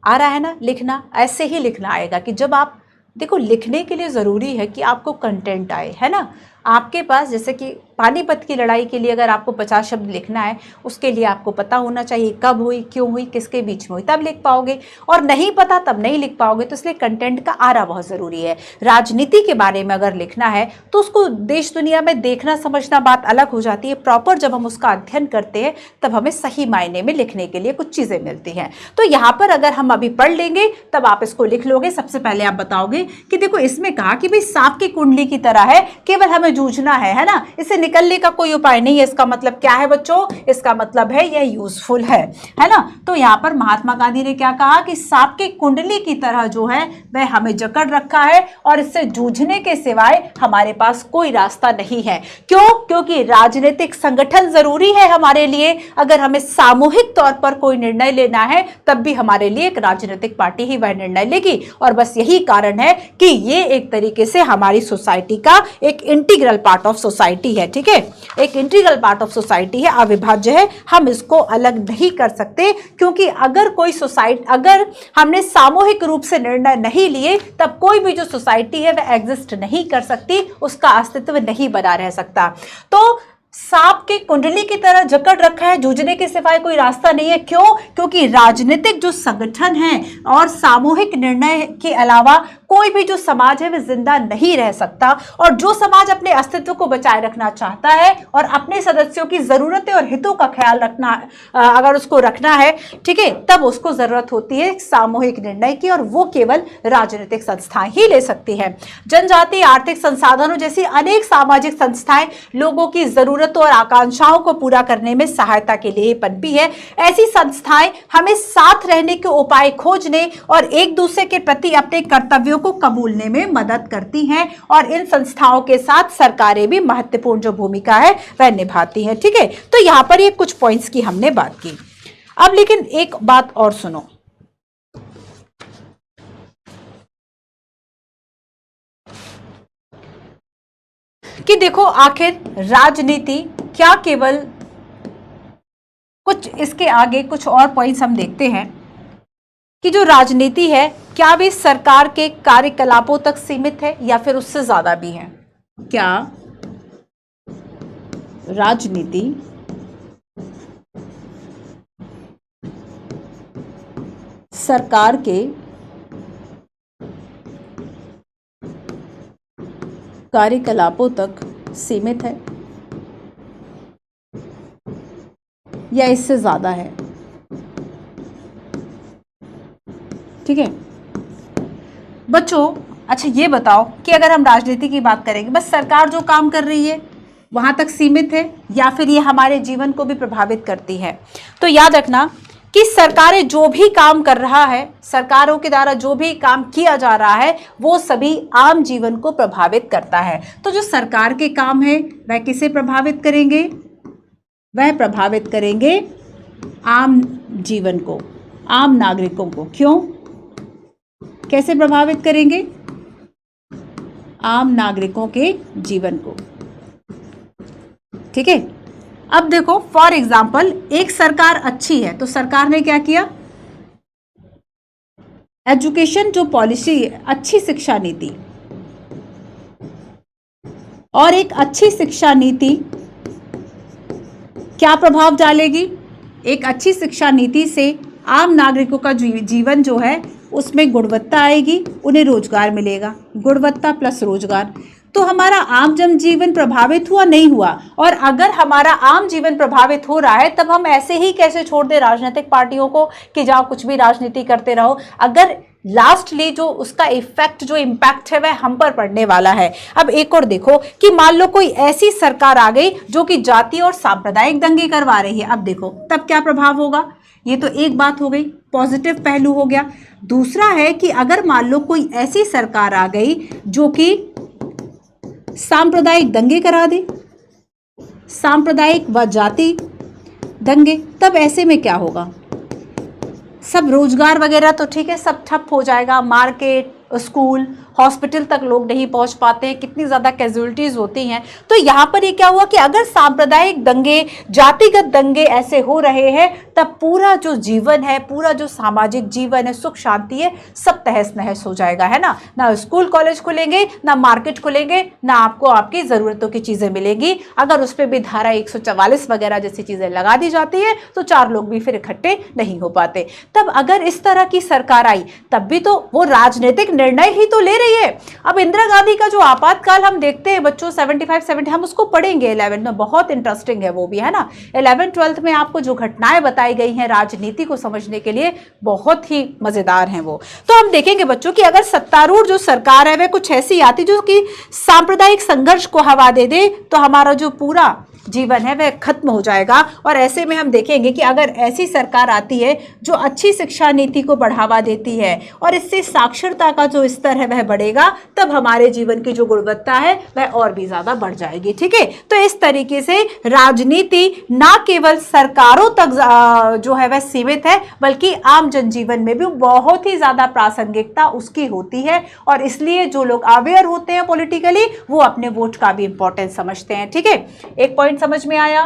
आ रहा है ना लिखना? ऐसे ही लिखना आएगा कि जब आप देखो, लिखने के लिए जरूरी है कि आपको कंटेंट आए, है ना? आपके पास जैसे कि पानीपत की लड़ाई के लिए अगर आपको 50 शब्द लिखना है, उसके लिए आपको पता होना चाहिए कब हुई, क्यों हुई, किसके बीच में हुई, तब लिख पाओगे। और नहीं पता तब नहीं लिख पाओगे। तो इसलिए कंटेंट का आना बहुत ज़रूरी है। राजनीति के बारे में अगर लिखना है तो उसको देश दुनिया में देखना समझना बात अलग हो जाती है। प्रॉपर जब हम उसका अध्ययन करते हैं तब हमें सही मायने में लिखने के लिए कुछ चीज़ें मिलती हैं। तो यहाँ पर अगर हम अभी पढ़ लेंगे तब आप इसको लिख लोगे। सबसे पहले आप बताओगे कि देखो इसमें कहा कि भाई सांप की कुंडली की तरह है, केवल हमें जूझना है ना? इससे निकलने का कोई उपाय नहीं है। इसका मतलब क्या है बच्चों? इसका मतलब है यह यूजफुल है ना? तो यहां पर महात्मा गांधी ने क्या कहा कि सांप की कुंडली की तरह जो है वह हमें जकड़ रखा है और इससे जूझने के सिवाय हमारे पास कोई रास्ता नहीं है। क्यों? क्योंकि राजनीतिक संगठन जरूरी है हमारे लिए। अगर हमें सामूहिक तौर पर कोई निर्णय लेना है तब भी हमारे लिए एक राजनीतिक पार्टी ही वह निर्णय लेगी। और बस यही कारण है कि ये एक तरीके से हमारी सोसाइटी का एक इंटीग्रल पार्ट ऑफ सोसाइटी है। ठीक है, एक इंटीग्रल पार्ट ऑफ सोसाइटी है, अविभाज्य है। हम इसको अलग नहीं कर सकते, क्योंकि अगर हमने सामूहिक रूप से निर्णय नहीं लिए तब कोई भी जो सोसाइटी है वह एग्जिस्ट नहीं कर सकती, उसका अस्तित्व नहीं बना रह सकता। तो सांप की कुंडली की तरह जकड़ रखा है, जूझने के सिवाय कोई रास्ता नहीं है। क्यों? क्योंकि राजनीतिक जो संगठन है और सामूहिक निर्णय के अलावा कोई भी जो समाज है वह जिंदा नहीं रह सकता। और जो समाज अपने अस्तित्व को बचाए रखना चाहता है और अपने सदस्यों की जरूरतें और हितों का ख्याल रखना, अगर उसको रखना है, ठीक है, तब उसको जरूरत होती है सामूहिक निर्णय की, और वो केवल राजनीतिक संस्थाएं ही ले सकती है। जनजाति आर्थिक संसाधनों जैसी अनेक सामाजिक संस्थाएं लोगों की जरूरतों और आकांक्षाओं को पूरा करने में सहायता के लिए पनपी है। ऐसी संस्थाएं हमें साथ रहने के उपाय खोजने और एक दूसरे के प्रति अपने कर्तव्यों को कबूलने में मदद करती हैं, और इन संस्थाओं के साथ सरकारें भी महत्वपूर्ण जो भूमिका है वह निभाती हैं। ठीक है, तो यहां पर ये कुछ पॉइंट्स की हमने बात की। अब लेकिन एक बात और सुनो कि देखो आखिर राजनीति क्या केवल कुछ, इसके आगे कुछ और पॉइंट्स हम देखते हैं कि जो राजनीति है क्या वे सरकार के कार्यकलापों तक सीमित है या फिर उससे ज्यादा भी है? क्या राजनीति सरकार के कार्यकलापों तक सीमित है या इससे ज्यादा है? ठीक है बच्चों, अच्छा ये बताओ कि अगर हम राजनीति की बात करेंगे, बस सरकार जो काम कर रही है वहां तक सीमित है या फिर ये हमारे जीवन को भी प्रभावित करती है? तो याद रखना कि सरकारें जो भी काम कर रहा है, सरकारों के द्वारा जो भी काम किया जा रहा है, वो सभी आम जीवन को प्रभावित करता है। तो जो सरकार के काम है वह किसे प्रभावित करेंगे? वह प्रभावित करेंगे आम जीवन को, आम नागरिकों को। क्यों? कैसे प्रभावित करेंगे? आम नागरिकों के जीवन को। ठीक है। अब देखो फॉर एग्जाम्पल एक सरकार अच्छी है तो सरकार ने क्या किया, एजुकेशन जो पॉलिसी, अच्छी शिक्षा नीति, और एक अच्छी शिक्षा नीति क्या प्रभाव डालेगी, एक अच्छी शिक्षा नीति से आम नागरिकों का जीवन जो है उसमें गुणवत्ता आएगी, उन्हें रोजगार मिलेगा, गुणवत्ता प्लस रोजगार। तो हमारा आम जनजीवन प्रभावित हुआ नहीं हुआ, और अगर हमारा आम जीवन प्रभावित हो रहा है तब हम ऐसे ही कैसे छोड़ दें राजनीतिक पार्टियों को कि जाओ कुछ भी राजनीति करते रहो, अगर लास्टली जो उसका इफेक्ट, जो इम्पैक्ट है वह हम पर पड़ने वाला है। अब एक और देखो कि मान लो कोई ऐसी सरकार आ गई जो कि जाति और सांप्रदायिक दंगे करवा रही है, अब देखो तब क्या प्रभाव होगा। ये तो एक बात हो गई, पॉजिटिव पहलू हो गया। दूसरा है कि अगर मान लो कोई ऐसी सरकार आ गई जो कि सांप्रदायिक दंगे करा दे, सांप्रदायिक व जाति दंगे, तब ऐसे में क्या होगा, सब रोजगार वगैरह तो ठीक है सब ठप हो जाएगा, मार्केट, स्कूल, हॉस्पिटल तक लोग नहीं पहुंच पाते हैं, कितनी ज़्यादा कैजुअलिटीज़ होती हैं। तो यहाँ पर ये क्या हुआ कि अगर सांप्रदायिक दंगे, जातिगत दंगे ऐसे हो रहे हैं तब पूरा जो जीवन है, पूरा जो सामाजिक जीवन है, सुख शांति है, सब तहस नहस हो जाएगा, है ना। ना स्कूल कॉलेज खुलेंगे, ना मार्केट खुलेंगे, ना आपको आपकी ज़रूरतों की चीज़ें मिलेंगी। अगर उस पर भी धारा 144 वगैरह जैसी चीज़ें लगा दी जाती है तो चार लोग भी फिर इकट्ठे नहीं हो पाते। तब अगर इस तरह की सरकार आई तब भी तो वो राजनीतिक निर्णय ही तो ले रही है। अब इंदिरा गांधी का जो आपातकाल हम देखते हैं बच्चों, 75-70, हम उसको पढ़ेंगे 11 में, बहुत इंटरेस्टिंग है वो भी, है ना। 11th-12th में आपको जो घटनाएं बताई गई हैं राजनीति को समझने के लिए बहुत ही मजेदार हैं वो। तो हम देखेंगे बच्चों कि अगर सत्तारूढ़ जो सरकार है वह कुछ ऐसी आती जो कि सांप्रदायिक संघर्ष को हवा दे दे तो हमारा जो पूरा जीवन है वह खत्म हो जाएगा। और ऐसे में हम देखेंगे कि अगर ऐसी सरकार आती है जो अच्छी शिक्षा नीति को बढ़ावा देती है और इससे साक्षरता का जो स्तर है वह बढ़ेगा, तब हमारे जीवन की जो गुणवत्ता है वह और भी ज्यादा बढ़ जाएगी। ठीक है, तो इस तरीके से राजनीति ना केवल सरकारों तक जो है वह सीमित है, बल्कि आम जनजीवन में भी बहुत ही ज्यादा प्रासंगिकता उसकी होती है। और इसलिए जो लोग अवेयर होते हैं पॉलिटिकली, वो अपने वोट का भी इंपॉर्टेंस समझते हैं। ठीक है, एक पॉइंट समझ में आया।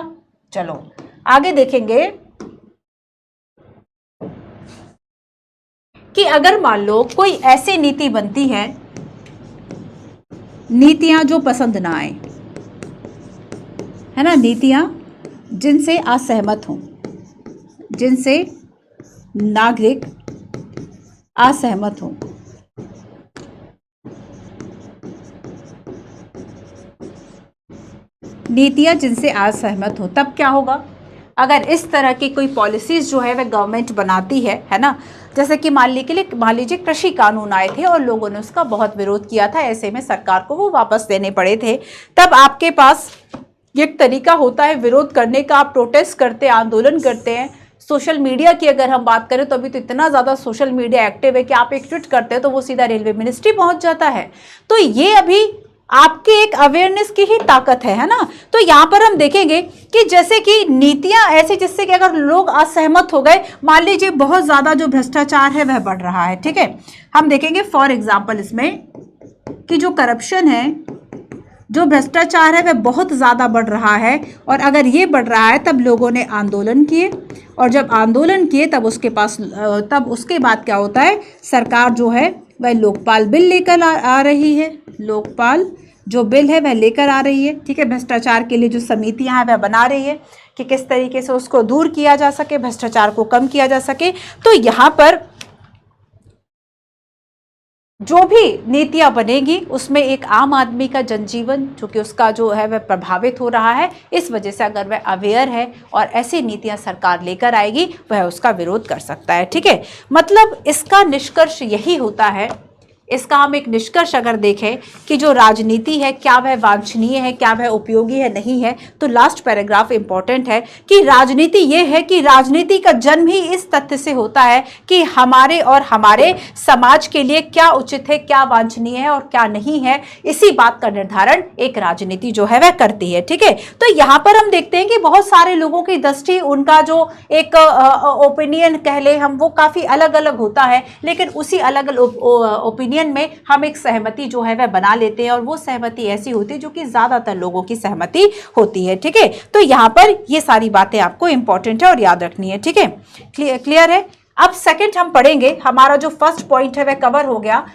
चलो आगे देखेंगे कि अगर मान लो कोई ऐसी नीति बनती है, नीतियां जो पसंद ना आए, है ना, नीतियां जिनसे असहमत हों, जिनसे नागरिक असहमत हों, नीतियां जिनसे असहमत हो, तब क्या होगा। अगर इस तरह की कोई पॉलिसीज जो है वह गवर्नमेंट बनाती है ना, जैसे कि मान लीजिए कृषि कानून आए थे और लोगों ने उसका बहुत विरोध किया था, ऐसे में सरकार को वो वापस देने पड़े थे, तब आपके पास एक तरीका होता है विरोध करने का, आप प्रोटेस्ट करते हैं, आंदोलन करते हैं। सोशल मीडिया की अगर हम बात करें तो अभी तो इतना ज़्यादा सोशल मीडिया एक्टिव है कि आप एक ट्वीट करते हैं तो वो सीधा रेलवे मिनिस्ट्री पहुंच जाता है। तो ये अभी आपके एक अवेयरनेस की ही ताकत है ना। तो यहाँ पर हम देखेंगे कि जैसे कि नीतियां ऐसी जिससे कि अगर लोग असहमत हो गए, मान लीजिए बहुत ज़्यादा जो भ्रष्टाचार है वह बढ़ रहा है, ठीक है, हम देखेंगे फॉर एग्जाम्पल इसमें कि जो करप्शन है, जो भ्रष्टाचार है वह बहुत ज़्यादा बढ़ रहा है। और अगर ये बढ़ रहा है तब लोगों ने आंदोलन किए, और जब आंदोलन किए तब उसके बाद क्या होता है, सरकार जो है वह लोकपाल बिल लेकर आ रही है, लोकपाल जो बिल है वह लेकर आ रही है। ठीक है, भ्रष्टाचार के लिए जो समितियां हैं वह बना रही है कि किस तरीके से उसको दूर किया जा सके, भ्रष्टाचार को कम किया जा सके। तो यहाँ पर जो भी नीतियां बनेगी उसमें एक आम आदमी का जनजीवन जो कि उसका जो है वह प्रभावित हो रहा है, इस वजह से अगर वह अवेयर है और ऐसी नीतियां सरकार लेकर आएगी वह उसका विरोध कर सकता है। ठीक है, मतलब इसका निष्कर्ष यही होता है, इसका हम एक निष्कर्ष अगर देखें कि जो राजनीति है क्या वह वांछनीय है, क्या वह उपयोगी है, नहीं है, तो लास्ट पैराग्राफ इंपॉर्टेंट है कि राजनीति ये है कि राजनीति का जन्म ही इस तथ्य से होता है कि हमारे और हमारे समाज के लिए क्या उचित है, क्या वांछनीय है और क्या नहीं है, इसी बात का निर्धारण एक राजनीति जो है वह करती है। ठीक है, तो यहाँ पर हम देखते हैं कि बहुत सारे लोगों की दृष्टि, उनका जो एक ओपिनियन कह ले हम, वो काफी अलग अलग होता है, लेकिन उसी अलग अलग ओपिनियन यूनियन में हम एक सहमति जो है वह बना लेते हैं, और वो सहमति ऐसी होती है जो कि ज्यादातर लोगों की सहमति होती है। ठीक है, तो यहाँ पर ये सारी बातें आपको इंपॉर्टेंट है और याद रखनी है। ठीक है, क्लियर है। अब सेकंड हम पढ़ेंगे, हमारा जो फर्स्ट पॉइंट है वह कवर हो गया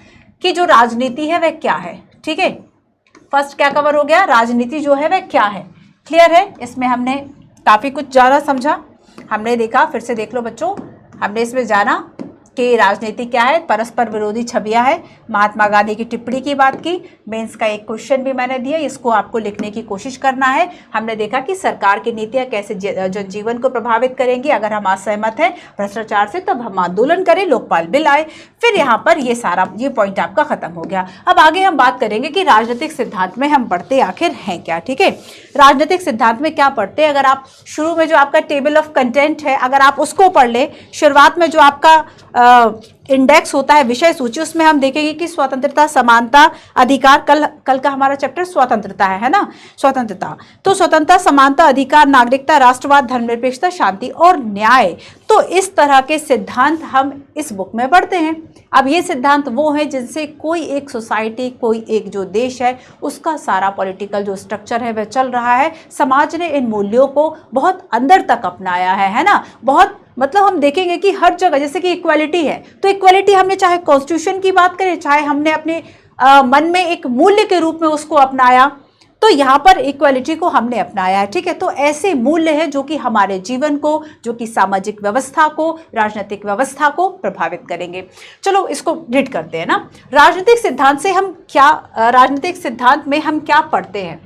कि जो राजनीति है वह क्या है। ठीक है, फर्स्ट क्या कवर हो गया, राजनीति जो है वह क्या है। क्लियर है, इसमें हमने काफी कुछ जाना समझा, हमने देखा, फिर से देख लो बच्चों, हमने इसमें जाना कि राजनीति क्या है, परस्पर विरोधी छवियां है, महात्मा गांधी की टिप्पणी की बात की, मेंस का एक क्वेश्चन भी मैंने दिया, इसको आपको लिखने की कोशिश करना है। हमने देखा कि सरकार की नीतियां कैसे जनजीवन को प्रभावित करेंगी, अगर हम असहमत हैं भ्रष्टाचार से तब हम आंदोलन करें, लोकपाल बिल आए। फिर यहाँ पर ये पॉइंट आपका खत्म हो गया। अब आगे हम बात करेंगे कि राजनीतिक सिद्धांत में हम पढ़ते आखिर हैं क्या। ठीक है, राजनीतिक सिद्धांत में क्या पढ़ते हैं, अगर आप शुरू में जो आपका टेबल ऑफ कंटेंट है अगर आप उसको पढ़ ले, शुरुआत में जो आपका इंडेक्स होता है विषय सूची, उसमें हम देखेंगे कि स्वतंत्रता, समानता, अधिकार, कल का हमारा चैप्टर स्वतंत्रता है ना, स्वतंत्रता, तो स्वतंत्रता, समानता, अधिकार, नागरिकता, राष्ट्रवाद, धर्मनिरपेक्षता, शांति और न्याय। तो इस तरह के सिद्धांत हम इस बुक में पढ़ते हैं। अब ये सिद्धांत वो है जिनसे कोई एक सोसाइटी, कोई एक जो देश है उसका सारा पॉलिटिकल जो स्ट्रक्चर है वह चल रहा है। समाज ने इन मूल्यों को बहुत अंदर तक अपनाया है ना, बहुत, मतलब हम देखेंगे कि हर जगह, जैसे कि इक्वालिटी है, तो इक्वालिटी हमने चाहे कॉन्स्टिट्यूशन की बात करें, चाहे हमने अपने मन में एक मूल्य के रूप में उसको अपनाया, तो यहाँ पर इक्वालिटी को हमने अपनाया है। ठीक है, तो ऐसे मूल्य है जो कि हमारे जीवन को, जो कि सामाजिक व्यवस्था को, राजनीतिक व्यवस्था को प्रभावित करेंगे। चलो इसको रीड करते हैं ना। राजनीतिक सिद्धांत से हम क्या, राजनीतिक सिद्धांत में हम क्या पढ़ते हैं,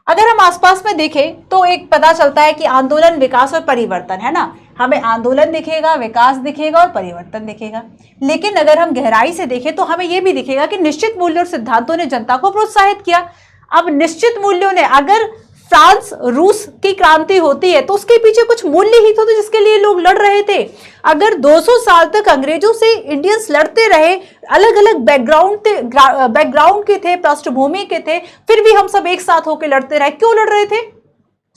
अगर हम आसपास में देखें तो एक पता चलता है कि आंदोलन, विकास और परिवर्तन है ना, हमें आंदोलन दिखेगा, विकास दिखेगा और परिवर्तन दिखेगा। लेकिन अगर हम गहराई से देखें तो हमें यह भी दिखेगा कि निश्चित मूल्यों और सिद्धांतों ने जनता को प्रोत्साहित किया। अब निश्चित मूल्यों ने, अगर फ्रांस रूस की क्रांति होती है तो उसके पीछे कुछ मूल्य ही तो थे जिसके लिए लोग लड़ रहे थे। अगर 200 साल तक अंग्रेजों से इंडियंस लड़ते रहे, अलग अलग बैकग्राउंड के थे, पृष्ठभूमि के थे, फिर भी हम सब एक साथ होकर लड़ते रहे। क्यों लड़ रहे थे?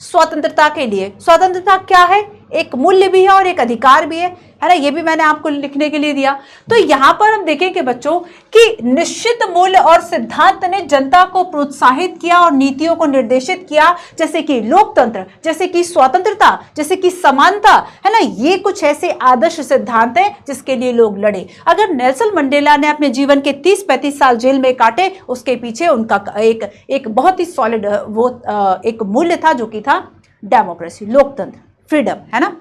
स्वतंत्रता के लिए। स्वतंत्रता क्या है? एक मूल्य भी है और एक अधिकार भी है ना, ये भी मैंने आपको लिखने के लिए दिया। तो यहां पर हम देखेंगे बच्चों कि निश्चित मूल्य और सिद्धांत ने जनता को प्रोत्साहित किया और नीतियों को निर्देशित किया, जैसे कि लोकतंत्र, जैसे कि स्वतंत्रता, जैसे कि समानता, है ना, ये कुछ ऐसे आदर्श सिद्धांत हैं जिसके लिए लोग लड़े। अगर नेल्सन मंडेला ने अपने जीवन के 30-35 साल जेल में काटे, उसके पीछे उनका एक बहुत ही सॉलिड वो एक मूल्य था जो कि था डेमोक्रेसी, लोकतंत्र, फ्रीडम, है ना।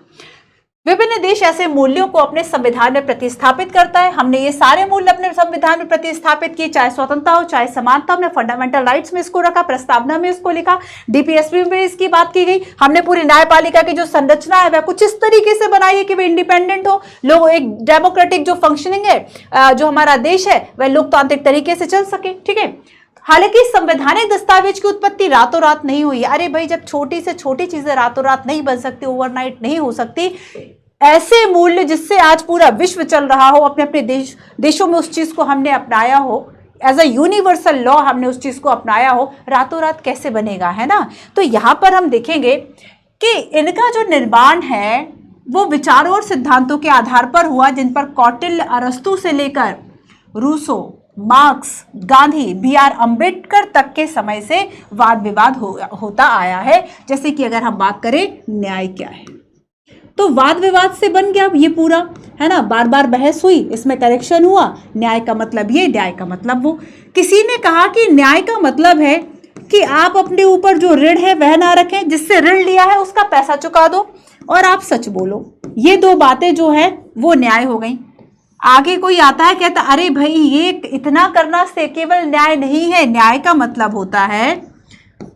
विभिन्न देश ऐसे मूल्यों को अपने संविधान में प्रतिस्थापित करता है। हमने ये सारे मूल्य अपने संविधान में प्रतिस्थापित किए, चाहे स्वतंत्रता हो, चाहे समानता, हमने फंडामेंटल राइट्स में इसको रखा, प्रस्तावना में इसको लिखा, डीपीएसपी में इसकी बात की गई। हमने पूरी न्यायपालिका की जो संरचना है वह कुछ इस तरीके से बनाई है कि वह इंडिपेंडेंट हो, लोग एक डेमोक्रेटिक जो फंक्शनिंग है, जो हमारा देश है वह लोकतांत्रिक तरीके से चल सके। ठीक है, हालांकि संवैधानिक दस्तावेज की उत्पत्ति रातों रात नहीं हुई। अरे भाई, जब छोटी से छोटी चीजें रातों रात नहीं बन सकती, ओवरनाइट नहीं हो सकती, ऐसे मूल्य जिससे आज पूरा विश्व चल रहा हो, अपने अपने देशों में उस चीज को हमने अपनाया हो, एज अ यूनिवर्सल लॉ हमने उस चीज को अपनाया हो, रातों रात कैसे बनेगा, है ना। तो यहां पर हम देखेंगे कि इनका जो निर्माण है वो विचारों और सिद्धांतों के आधार पर हुआ, जिन पर कौटिल्य, अरस्तु से लेकर Rousseau, Marx, Gandhi, B R. Ambedkar तक के समय से वाद विवाद होता आया है। जैसे कि अगर हम बात करें न्याय क्या है, तो वाद विवाद से बन गया ये पूरा, है ना, बार बार बहस हुई, इसमें करेक्शन हुआ, न्याय का मतलब ये, न्याय का मतलब वो। किसी ने कहा कि न्याय का मतलब है कि आप अपने ऊपर जो ऋण है वह ना रखें, जिससे ऋण लिया है उसका पैसा चुका दो, और आप सच बोलो। ये दो बातें जो है वो न्याय हो गई। आगे कोई आता है, कहता अरे भाई ये इतना करना से केवल न्याय नहीं है, न्याय का मतलब होता है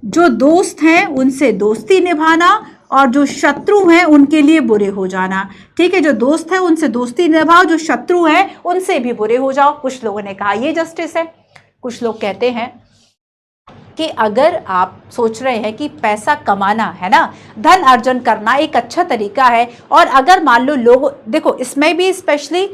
जो दोस्त हैं उनसे दोस्ती निभाना और जो शत्रु हैं उनके लिए बुरे हो जाना। ठीक है, जो दोस्त है उनसे दोस्ती निभाओ, जो शत्रु है उनसे भी बुरे हो जाओ। कुछ लोगों ने कहा ये जस्टिस है। कुछ लोग कहते हैं कि अगर आप सोच रहे हैं कि पैसा कमाना, है ना, धन अर्जन करना एक अच्छा तरीका है, और अगर मान लो लोग, देखो इसमें भी स्पेशली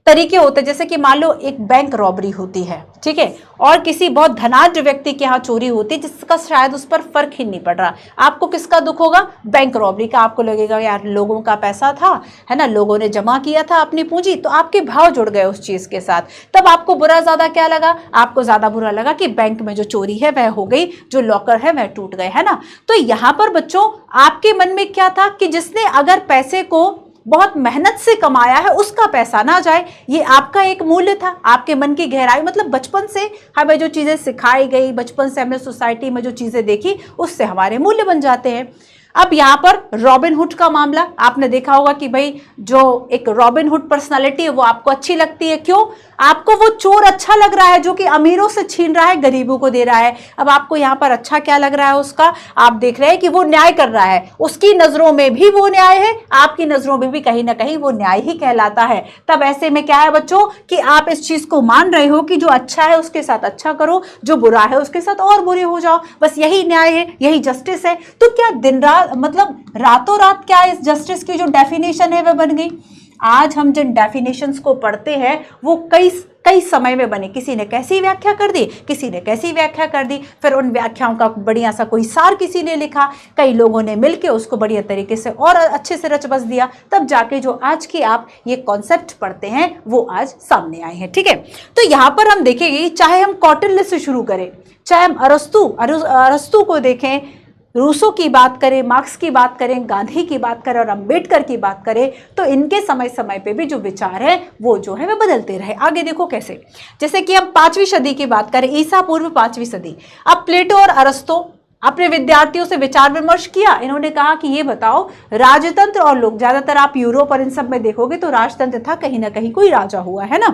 तरीके होते हैं, जैसे कि मान लो एक बैंक रॉबरी होती है, ठीक है, और किसी बहुत धनाढ्य व्यक्ति के यहाँ चोरी होती है जिसका शायद उस पर फर्क ही नहीं पड़ रहा, आपको किसका दुख होगा? बैंक रॉबरी का। आपको लगेगा यार लोगों का पैसा था, है ना, लोगों ने जमा किया था अपनी पूंजी, तो आपके भाव जुड़ गए उस चीज के साथ, तब आपको बुरा ज्यादा क्या लगा? आपको ज्यादा बुरा लगा कि बैंक में जो चोरी है वह हो गई, जो लॉकर है वह टूट गए, है ना। तो यहां पर बच्चों आपके मन में क्या था कि जिसने अगर पैसे को बहुत मेहनत से कमाया है उसका पैसा ना जाए, ये आपका एक मूल्य था, आपके मन की गहराई, मतलब बचपन से हमें जो चीजें सिखाई गई, बचपन से हमने सोसाइटी में जो चीजें देखी उससे हमारे मूल्य बन जाते हैं। अब यहाँ पर रॉबिनहुड का मामला आपने देखा होगा कि भाई जो एक रॉबिनहुड पर्सनालिटी है वो आपको अच्छी लगती है, क्यों? आपको वो चोर अच्छा लग रहा है जो कि अमीरों से छीन रहा है, गरीबों को दे रहा है। अब आपको यहाँ पर अच्छा क्या लग रहा है उसका? आप देख रहे हैं कि वो न्याय कर रहा है, उसकी नजरों में भी वो न्याय है, आपकी नजरों में भी कहीं ना कहीं वो न्याय ही कहलाता है। तब ऐसे में क्या है बच्चों कि आप इस चीज को मान रहे हो कि जो अच्छा है उसके साथ अच्छा करो, जो बुरा है उसके साथ और बुरे हो जाओ, बस यही न्याय है, यही जस्टिस है। तो क्या दिन रात, मतलब रातों रात क्या इस जस्टिस की जो डेफिनेशन है वह बन गई? आज हम जिन डेफिनेशंस को पढ़ते हैं वो कई समय में बने, किसी ने कैसी व्याख्या कर दी, किसी ने कैसी व्याख्या कर दी, फिर उन व्याख्याओं का बढ़िया सा कोई सार किसी ने लिखा, कई लोगों ने मिलकर उसको बढ़िया तरीके से और अच्छे से रच बस दिया, तब जाके जो आज की आप ये कॉन्सेप्ट पढ़ते हैं वो आज सामने आए हैं, ठीक है। तो यहां पर हम देखेंगे, चाहे हम कौटिल्य से शुरू करें, चाहे हम अरस्तु को देखें, रूसो की बात करें, मार्क्स की बात करें, गांधी की बात करें और अंबेडकर की बात करें, तो इनके समय समय पे भी जो विचार है वो जो है वे बदलते रहे। आगे देखो कैसे, जैसे कि हम 5वीं सदी की बात करें, ईसा पूर्व 5वीं सदी। अब प्लेटो और अरस्तु अपने विद्यार्थियों से विचार विमर्श किया। इन्होंने कहा कि ये बताओ, राजतंत्र और लोक, ज्यादातर आप यूरोप और इन सब में देखोगे तो राजतंत्र था, कहीं ना कहीं कोई राजा हुआ है ना।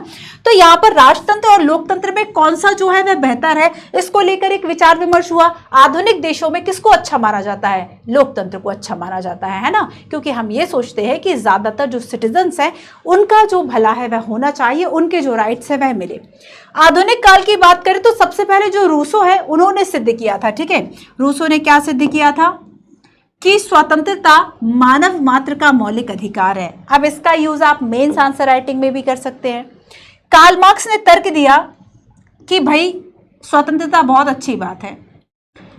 तो यहाँ पर राजतंत्र और लोकतंत्र में कौन सा जो है वह बेहतर है, इसको लेकर एक विचार विमर्श हुआ। आधुनिक देशों में किसको अच्छा माना जाता है? लोकतंत्र को अच्छा माना जाता है ना, क्योंकि हम ये सोचते हैं कि ज्यादातर जो सिटीजन्स हैं उनका जो भला है वह होना चाहिए, उनके जो राइट्स है वह मिले। आधुनिक काल की बात करें तो सबसे पहले जो रूसो है उन्होंने सिद्ध किया था, ठीक है, रूसो ने क्या सिद्ध किया था कि स्वतंत्रता मानव मात्र का मौलिक अधिकार है। अब इसका यूज आप मेंस आंसर राइटिंग में भी कर सकते हैं। कार्ल मार्क्स ने तर्क दिया कि भाई स्वतंत्रता बहुत अच्छी बात है,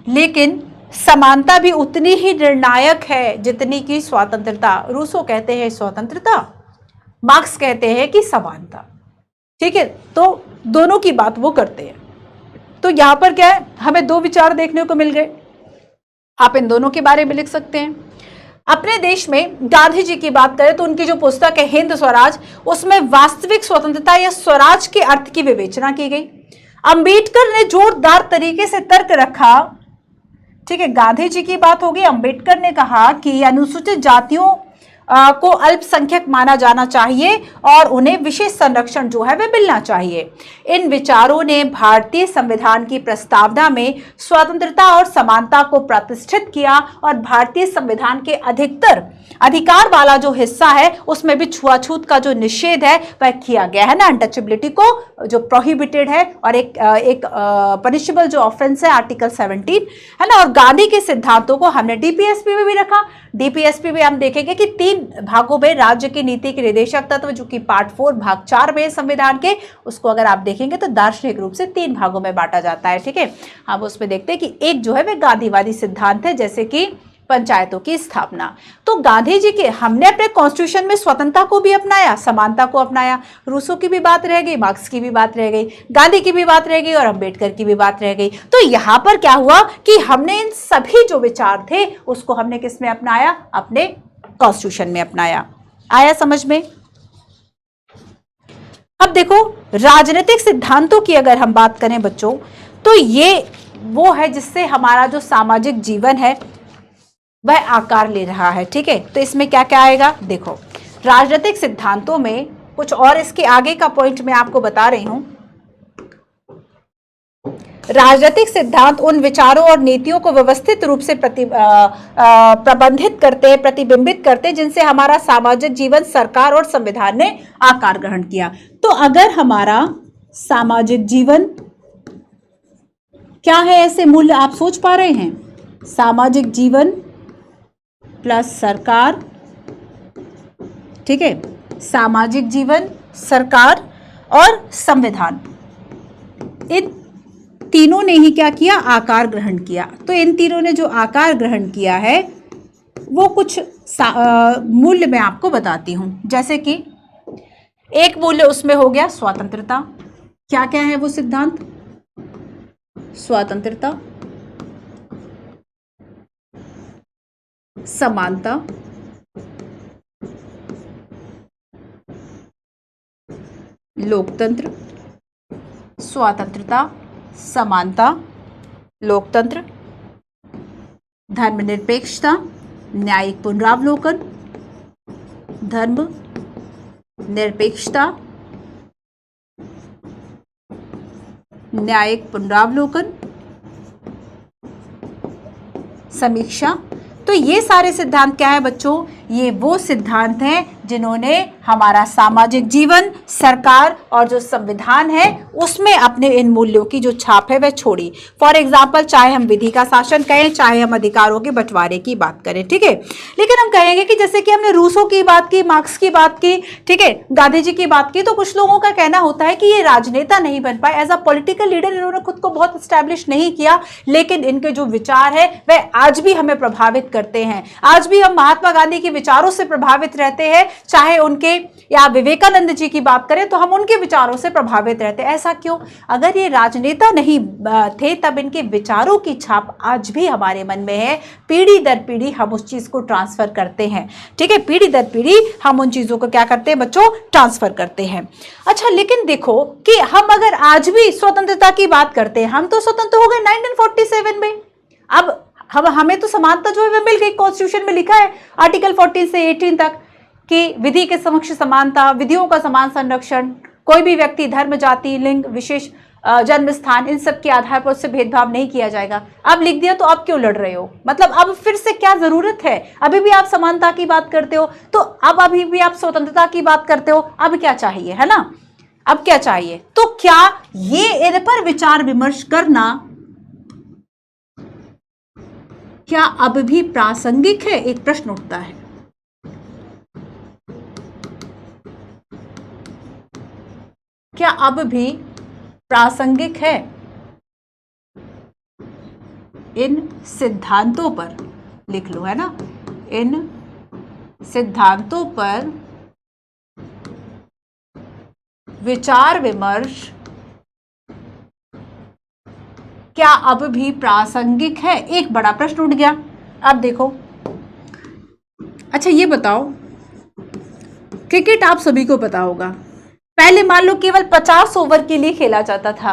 लेकिन समानता भी उतनी ही निर्णायक है जितनी कि स्वतंत्रता। रूसो कहते हैं स्वतंत्रता, मार्क्स कहते हैं कि समानता, ठीक है, तो दोनों की बात वो करते हैं। तो यहां पर क्या है, हमें दो विचार देखने को मिल गए, आप इन दोनों के बारे में लिख सकते हैं। अपने देश में गांधी जी की बात करें तो उनकी जो पुस्तक है हिंद स्वराज, उसमें वास्तविक स्वतंत्रता या स्वराज के अर्थ की विवेचना की गई। अंबेडकर ने जोरदार तरीके से तर्क रखा, ठीक है, गांधी जी की बात होगी, अंबेडकर ने कहा कि अनुसूचित जातियों को अल्पसंख्यक माना जाना चाहिए और उन्हें विशेष संरक्षण जो है वह मिलना चाहिए। इन विचारों ने भारतीय संविधान की प्रस्तावना में स्वतंत्रता और समानता को प्रतिष्ठित किया और भारतीय संविधान के अधिकतर अधिकार वाला जो हिस्सा है उसमें भी छुआछूत का जो निषेध है वह किया गया है ना, अनटचेबिलिटी को जो प्रोहिबिटेड है, और एक पनिशेबल जो ऑफेंस है आर्टिकल 17 है ना। और गांधी के सिद्धांतों को हमने डीपीएसपी में भी रखा। डीपीएसपी में हम देखेंगे कि 3 भागों में राज्य की नीति के निर्देशक तत्व, जो कि पार्ट 4 भाग 4 में संविधान के, उसको अगर आप देखेंगे तो दार्शनिक रूप से 3 भागों में बांटा जाता है, ठीक है। हम उसमें देखते हैं कि एक जो है वह गांधीवादी सिद्धांत है, जैसे कि पंचायतों की स्थापना। तो गांधी जी के, हमने अपने कॉन्स्टिट्यूशन में स्वतंत्रता को भी अपनाया, समानता को अपनाया। रूसो की भी बात रह गई, मार्क्स की भी बात रह गई, गांधी की भी बात रह गई और अंबेडकर की भी बात रह गई। तो यहां पर क्या हुआ कि हमने इन सभी जो विचार थे उसको हमने किस में अपनाया? अपने कॉन्स्टिट्यूशन में अपनाया। आया समझ में? अब देखो, राजनीतिक सिद्धांतों की अगर हम बात करें बच्चों, तो ये वो है जिससे हमारा जो सामाजिक जीवन है वह आकार ले रहा है, ठीक है। तो इसमें क्या क्या आएगा देखो, राजनीतिक सिद्धांतों में कुछ और इसके आगे का पॉइंट मैं आपको बता रही हूं। राजनीतिक सिद्धांत उन विचारों और नीतियों को व्यवस्थित रूप से प्रबंधित करते हैं, प्रतिबिंबित करते हैं, जिनसे हमारा सामाजिक जीवन सरकार और संविधान ने आकार ग्रहण किया। तो अगर हमारा सामाजिक जीवन क्या है, ऐसे मूल्य आप सोच पा रहे हैं? सामाजिक जीवन प्लस सरकार, ठीक है, सामाजिक जीवन सरकार और संविधान, इन तीनों ने ही क्या किया, आकार ग्रहण किया। तो इन तीनों ने जो आकार ग्रहण किया है वो कुछ मूल्य मैं आपको बताती हूं। जैसे कि एक मूल्य उसमें हो गया स्वतंत्रता। क्या क्या है वो सिद्धांत? स्वतंत्रता, समानता, लोकतंत्र, स्वतंत्रता, समानता, लोकतंत्र, धर्मनिरपेक्षता, न्यायिक पुनरावलोकन, धर्म निरपेक्षता, न्यायिक पुनरावलोकन, समीक्षा। तो ये सारे सिद्धांत क्या है बच्चों? ये वो सिद्धांत हैं जिन्होंने हमारा सामाजिक जीवन, सरकार और जो संविधान है उसमें अपने इन मूल्यों की जो छाप है वह छोड़ी। फॉर एग्जाम्पल, चाहे हम विधि का शासन कहें, चाहे हम अधिकारों के बंटवारे की बात करें, ठीक है। लेकिन हम कहेंगे कि जैसे कि हमने रूसो की बात की, मार्क्स की बात की, ठीक है, गांधी जी की बात की, तो कुछ लोगों का कहना होता है कि ये राजनेता नहीं बन पाए, एज अ पॉलिटिकल लीडर इन्होंने खुद को बहुत स्टैब्लिश नहीं किया, लेकिन इनके जो विचार है वह आज भी हमें प्रभावित करते हैं। आज भी हम महात्मा गांधी के विचारों से प्रभावित रहते हैं, चाहे उनके या विवेकानंद जी की बात करें तो हम उनके विचारों से प्रभावित रहते हैं। ऐसा क्यों? अगर ये राजनेता नहीं थे तब इनके विचारों की छाप आज भी हमारे मन में है। पीढ़ी दर पीढ़ी हम उस चीज को ट्रांसफर करते हैं, ठीक है, पीढ़ी दर पीढ़ी हम उन चीजों को क्या करते हैं बच्चों? ट्रांसफर करते हैं। अच्छा, लेकिन देखो कि हम अगर आज भी स्वतंत्रता की बात करते हैं, हम तो स्वतंत्र हो गए 1947 में। अब हमें तो समानता जो है मिल गई। कॉन्स्टिट्यूशन में लिखा है आर्टिकल 14 से 18 तक कि विधि के समक्ष समानता, विधियों का समान संरक्षण, कोई भी व्यक्ति धर्म, जाति, लिंग, विशेष जन्म स्थान, इन सब के आधार पर उससे भेदभाव नहीं किया जाएगा। अब लिख दिया तो अब क्यों लड़ रहे हो? मतलब अब फिर से क्या जरूरत है? अभी भी आप समानता की बात करते हो, तो अब अभी भी आप स्वतंत्रता की बात करते हो, अब क्या चाहिए, है ना? अब क्या चाहिए? तो क्या ये इन पर विचार विमर्श करना क्या अब भी प्रासंगिक है? एक प्रश्न उठता है। क्या अब भी प्रासंगिक है इन सिद्धांतों पर? लिख लो, है ना, इन सिद्धांतों पर विचार विमर्श क्या अब भी प्रासंगिक है? एक बड़ा प्रश्न उठ गया। अब देखो, अच्छा ये बताओ, क्रिकेट आप सभी को पता होगा, पहले मान लो केवल 50 ओवर के लिए खेला जाता था।